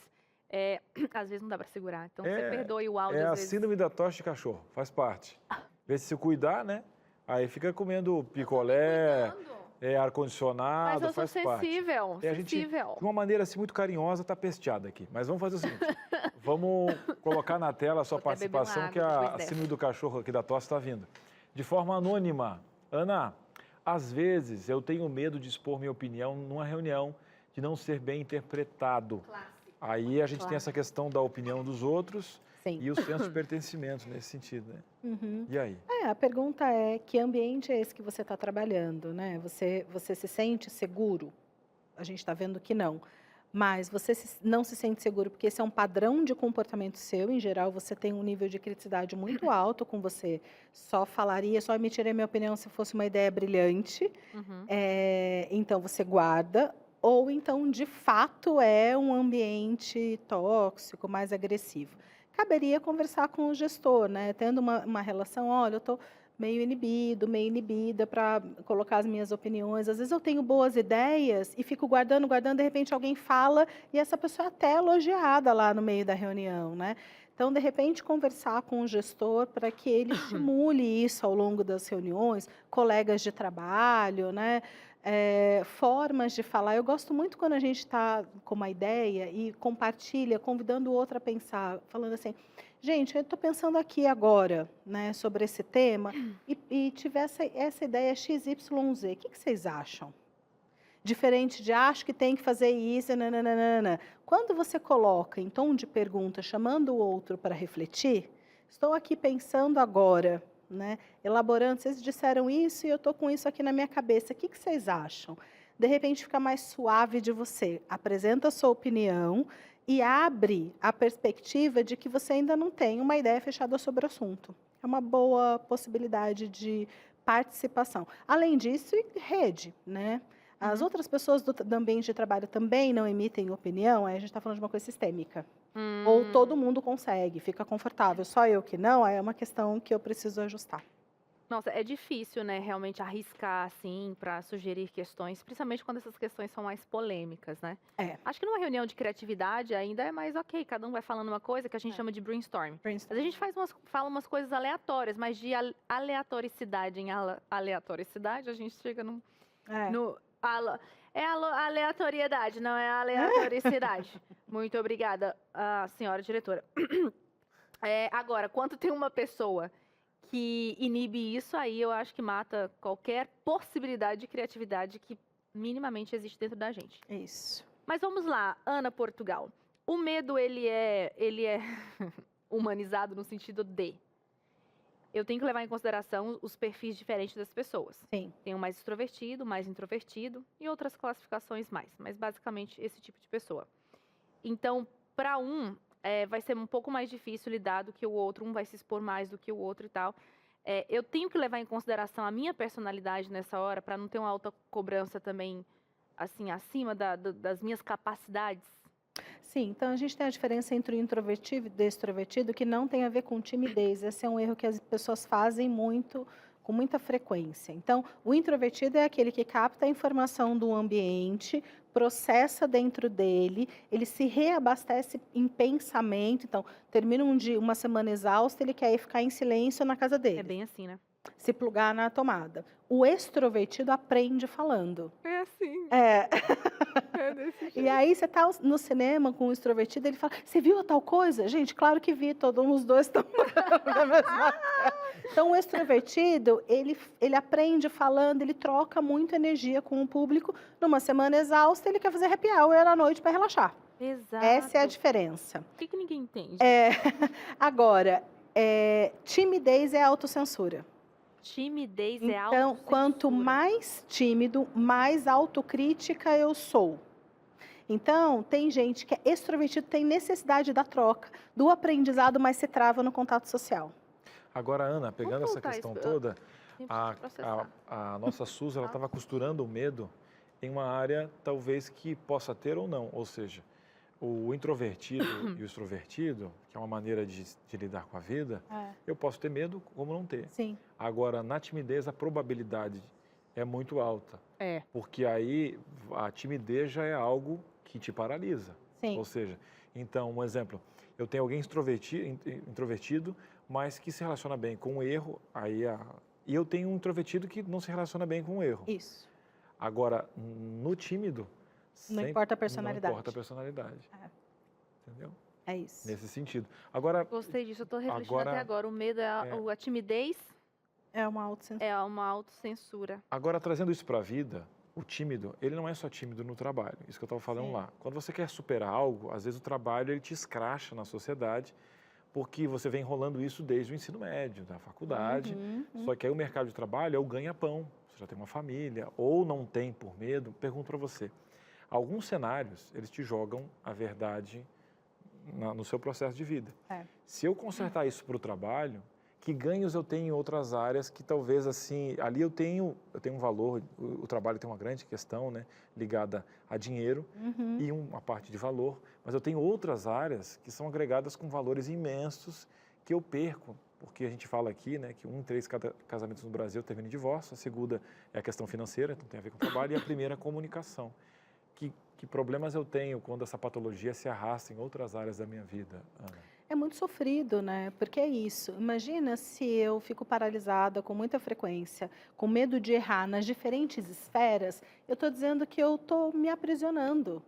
às vezes não dá para segurar. Então, você perdoe o áudio É às a vezes. síndrome da tosse de cachorro, faz parte. Vê se cuidar, né? Aí fica comendo picolé, ar-condicionado, Mas eu sou faz parte. sensível, A gente, sensível. de uma maneira assim muito carinhosa, tá pesteada aqui. Mas vamos fazer o seguinte, vamos colocar na tela a sua Vou até beber uma participação, água que depois a dessa. síndrome do cachorro aqui da tosse está vindo. De forma anônima. Ana, às vezes eu tenho medo de expor minha opinião numa reunião, de não ser bem interpretado. Aí a gente tem essa questão da opinião dos outros e o senso de pertencimento nesse sentido, né? E aí? A pergunta é, que ambiente é esse que você está trabalhando, né? Você se sente seguro? A gente está vendo que não. Mas você não se sente seguro porque esse é um padrão de comportamento seu. Em geral, você tem um nível de criticidade muito alto com você. Só emitiria minha opinião se fosse uma ideia brilhante. Então, você guarda. Ou então, de fato, é um ambiente tóxico, mais agressivo. Caberia conversar com o gestor, né? Tendo uma relação, olha, eu estou meio inibido, meio inibida para colocar as minhas opiniões. Às vezes eu tenho boas ideias e fico guardando, de repente alguém fala e essa pessoa é até elogiada lá no meio da reunião, né? Então, de repente, conversar com o gestor para que ele estimule isso ao longo das reuniões, colegas de trabalho, né? Formas de falar. Eu gosto muito quando a gente está com uma ideia e compartilha, convidando o outro a pensar, falando assim, gente, eu estou pensando aqui agora, né, sobre esse tema e tive essa ideia XYZ, o que vocês acham? Diferente de acho que tem que fazer isso, nananana. Quando você coloca em tom de pergunta, chamando o outro para refletir, estou aqui pensando agora, né? Elaborando, vocês disseram isso e eu estou com isso aqui na minha cabeça, o que vocês acham? De repente fica mais suave de você, apresenta a sua opinião e abre a perspectiva de que você ainda não tem uma ideia fechada sobre o assunto. É uma boa possibilidade de participação. Além disso, rede, né? As outras pessoas do ambiente de trabalho também não emitem opinião, aí a gente está falando de uma coisa sistêmica. Ou todo mundo consegue, fica confortável, só eu que não, é uma questão que eu preciso ajustar. Nossa, é difícil, né, realmente arriscar, assim, para sugerir questões, principalmente quando essas questões são mais polêmicas, né? Acho que numa reunião de criatividade ainda é mais ok, cada um vai falando uma coisa que a gente chama de brainstorm. Mas a gente fala umas coisas aleatórias, mas de aleatoricidade em aleatoricidade, a gente chega aleatoriedade, não é aleatoricidade. Muito obrigada, senhora diretora. Agora, quando tem uma pessoa que inibe isso, aí eu acho que mata qualquer possibilidade de criatividade que minimamente existe dentro da gente. Isso. Mas vamos lá, Ana Portugal. O medo, ele é humanizado no sentido de... Eu tenho que levar em consideração os perfis diferentes das pessoas. Sim. Tem o mais extrovertido, mais introvertido e outras classificações mais. Mas basicamente esse tipo de pessoa. Então, para vai ser um pouco mais difícil lidar do que o outro. Um vai se expor mais do que o outro e tal. Eu tenho que levar em consideração a minha personalidade nessa hora para não ter uma alta cobrança também, assim, acima das minhas capacidades. Sim, então a gente tem a diferença entre o introvertido e o extrovertido que não tem a ver com timidez. Esse é um erro que as pessoas fazem com muita frequência. Então, o introvertido é aquele que capta a informação do ambiente, processa dentro dele, ele se reabastece em pensamento. Então, termina uma semana exausta, ele quer ir ficar em silêncio na casa dele. É bem assim, né? Se plugar na tomada. O extrovertido aprende falando. É assim. É desse jeito. E aí você tá no cinema com o extrovertido, ele fala, você viu a tal coisa? Gente, claro que vi, todos os dois estão na mesma tela. Então, o extrovertido, ele aprende falando, ele troca muito energia com o público. Numa semana exausta, ele quer fazer happy hour à noite para relaxar. Exato. Essa é a diferença. Por que ninguém entende? Agora, timidez é autocensura. Timidez é autocensura. Então, quanto mais tímido, mais autocrítica eu sou. Então, tem gente que é extrovertido, tem necessidade da troca, do aprendizado, mas se trava no contato social. Agora, Ana, pegando essa voltar questão isso, toda, eu preciso processar. a nossa Suzy, ela estava costurando o medo em uma área talvez que possa ter ou não. Ou seja, o introvertido e o extrovertido, que é uma maneira de lidar com a vida, eu posso ter medo como não ter. Sim. Agora, na timidez, a probabilidade é muito alta. Porque aí a timidez já é algo que te paralisa. Sim. Ou seja, então, um exemplo, eu tenho alguém introvertido, mas que se relaciona bem com o erro, e eu tenho um introvertido que não se relaciona bem com o erro. Isso. Agora, no tímido, Não importa a personalidade. Não importa a personalidade. Entendeu? É isso. Nesse sentido. Agora, Gostei disso, eu estou refletindo até agora. O medo é a timidez. É uma autocensura. É uma autocensura. Agora, trazendo isso para a vida, o tímido, ele não é só tímido no trabalho, isso que eu estava falando lá. Quando você quer superar algo, às vezes o trabalho ele te escracha na sociedade, porque você vem enrolando isso desde o ensino médio, da faculdade, só que aí o mercado de trabalho é o ganha-pão, você já tem uma família, ou não tem por medo. Pergunto para você, alguns cenários, eles te jogam a verdade no seu processo de vida. Se eu consertar isso para o trabalho, que ganhos eu tenho em outras áreas que talvez assim, ali eu tenho um valor, o trabalho tem uma grande questão, né, ligada a dinheiro e uma parte de valor, mas eu tenho outras áreas que são agregadas com valores imensos que eu perco, porque a gente fala aqui, né, que 1 em 3 casamentos no Brasil termina em divórcio, a segunda é a questão financeira, então tem a ver com o trabalho, e a primeira é a comunicação. Que problemas eu tenho quando essa patologia se arrasta em outras áreas da minha vida, Ana? É muito sofrido, né? Porque é isso. Imagina se eu fico paralisada com muita frequência, com medo de errar nas diferentes esferas, eu estou dizendo que eu estou me aprisionando.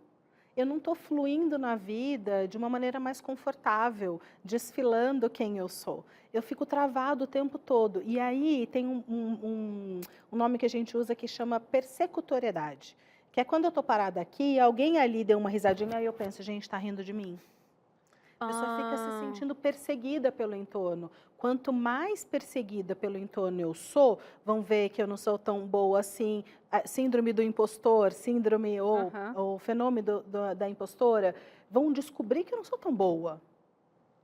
Eu não estou fluindo na vida de uma maneira mais confortável, desfilando quem eu sou. Eu fico travado o tempo todo. E aí tem um nome que a gente usa que chama persecutoriedade, que é quando eu estou parada aqui, alguém ali deu uma risadinha e eu penso, gente, está rindo de mim. A pessoa fica se sentindo perseguida pelo entorno. Quanto mais perseguida pelo entorno eu sou, vão ver que eu não sou tão boa assim, síndrome do impostor, síndrome ou fenômeno da impostora, vão descobrir que eu não sou tão boa.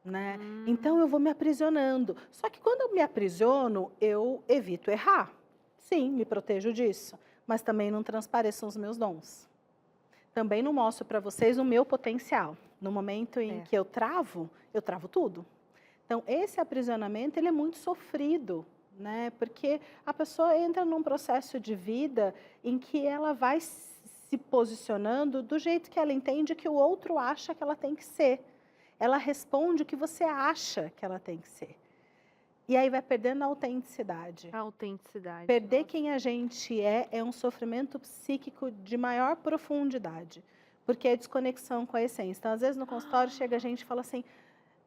Né? Então eu vou me aprisionando. Só que quando eu me aprisiono, eu evito errar. Sim, me protejo disso, mas também não transpareçam os meus dons. Também não mostro para vocês o meu potencial. No momento em que eu travo tudo. Então, esse aprisionamento, ele é muito sofrido, né? Porque a pessoa entra num processo de vida em que ela vai se posicionando do jeito que ela entende que o outro acha que ela tem que ser. Ela responde o que você acha que ela tem que ser. E aí vai perdendo a autenticidade. A autenticidade. Perder quem a gente é um sofrimento psíquico de maior profundidade. Porque é desconexão com a essência. Então, às vezes, no consultório, chega a gente e fala assim,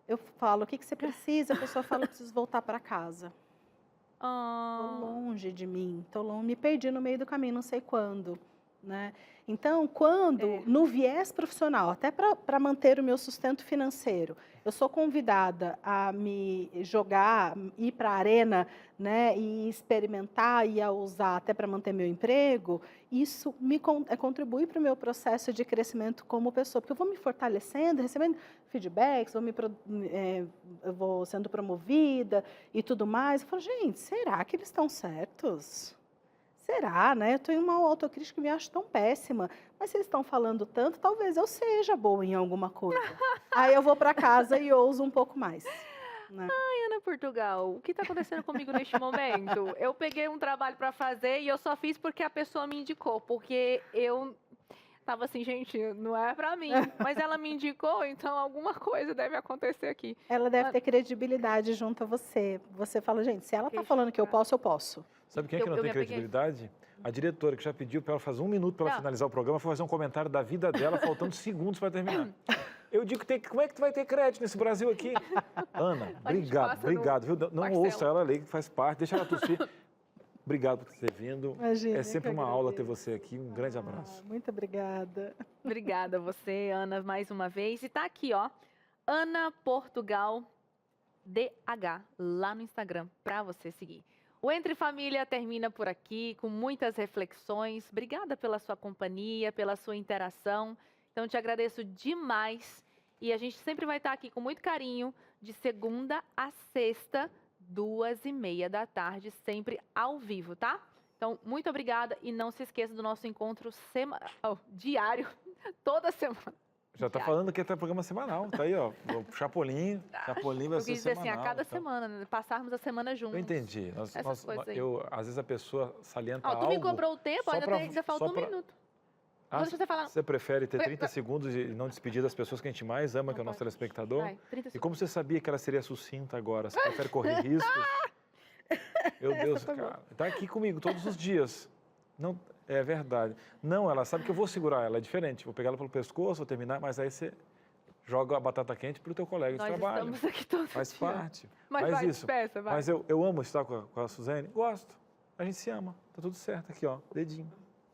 eu falo, o que você precisa? A pessoa fala, eu preciso voltar para casa. Estou longe de mim, me perdi no meio do caminho, não sei quando. Né? Então, quando, no viés profissional, até para manter o meu sustento financeiro, eu sou convidada a me jogar, ir para a arena, né, e experimentar e a usar até para manter meu emprego, isso me contribui para o meu processo de crescimento como pessoa, porque eu vou me fortalecendo, recebendo feedbacks, eu vou sendo promovida e tudo mais. Eu falo, gente, será que eles estão certos? Será, né? Eu estou em uma autocrítica que me acho tão péssima. Mas se eles estão falando tanto, talvez eu seja boa em alguma coisa. Aí eu vou para casa e ouso um pouco mais. Né? Ai, Ana Portugal, o que está acontecendo comigo neste momento? Eu peguei um trabalho para fazer e eu só fiz porque a pessoa me indicou. Porque eu tava assim, gente, não é para mim. Mas ela me indicou, então alguma coisa deve acontecer aqui. Ela deve ter credibilidade junto a você. Você fala, gente, se ela está falando que eu posso, eu posso. Sabe quem é que não tem credibilidade? A diretora, que já pediu para ela fazer 1 minuto para ela finalizar o programa, foi fazer um comentário da vida dela, faltando segundos para terminar. Eu digo, como é que tu vai ter crédito nesse Brasil aqui? Ana, obrigado, viu? Não ouça ela ali, que faz parte, deixa ela tossir. Obrigado por ter vindo. Imagina, é sempre uma aula ter você aqui. Um grande abraço. Muito obrigada. Obrigada a você, Ana, mais uma vez. E tá aqui, ó, Ana Portugal DH, lá no Instagram, para você seguir. O Entre Família termina por aqui, com muitas reflexões. Obrigada pela sua companhia, pela sua interação. Então, te agradeço demais. E a gente sempre vai estar aqui com muito carinho, de segunda a sexta, 2h30 da tarde, sempre ao vivo, tá? Então, muito obrigada e não se esqueça do nosso encontro diário, toda semana. Já tá falando que é programa semanal, tá aí, ó. O Chapolin vai ser dizer semanal. assim, a cada semana, né? Passarmos a semana juntos. Eu entendi. Essas coisas aí. Às vezes a pessoa salienta Tu algo... me cobrou o tempo, ainda falta um minuto. Deixa você prefere ter 30 segundos e não despedir das pessoas que a gente mais ama, que é o nosso telespectador? Vai, 30 e como você sabia que ela seria sucinta agora? Você prefere correr riscos? Meu Deus, cara. Tá aqui comigo todos os dias. Não, é verdade. Não, ela sabe que eu vou segurar ela, é diferente. Vou pegar ela pelo pescoço, vou terminar, mas aí você joga a batata quente pro teu colega de trabalho. Nós estamos aqui todos Faz parte. Mas vai, isso. Peça, vai. Mas eu amo estar com a Suzane. Gosto. A gente se ama. Tá tudo certo aqui, ó. Dedinho.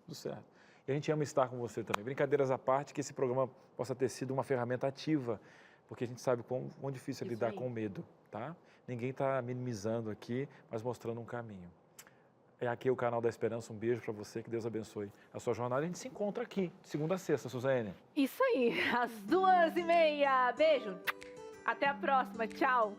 Tudo certo. E a gente ama estar com você também. Brincadeiras à parte, que esse programa possa ter sido uma ferramenta ativa, porque a gente sabe quão difícil é lidar com o medo, tá? Ninguém está minimizando aqui, mas mostrando um caminho. É aqui o Canal da Esperança. Um beijo para você, que Deus abençoe a sua jornada. A gente se encontra aqui, de segunda a sexta, Suzane. Isso aí, às 2h30. Beijo. Até a próxima. Tchau.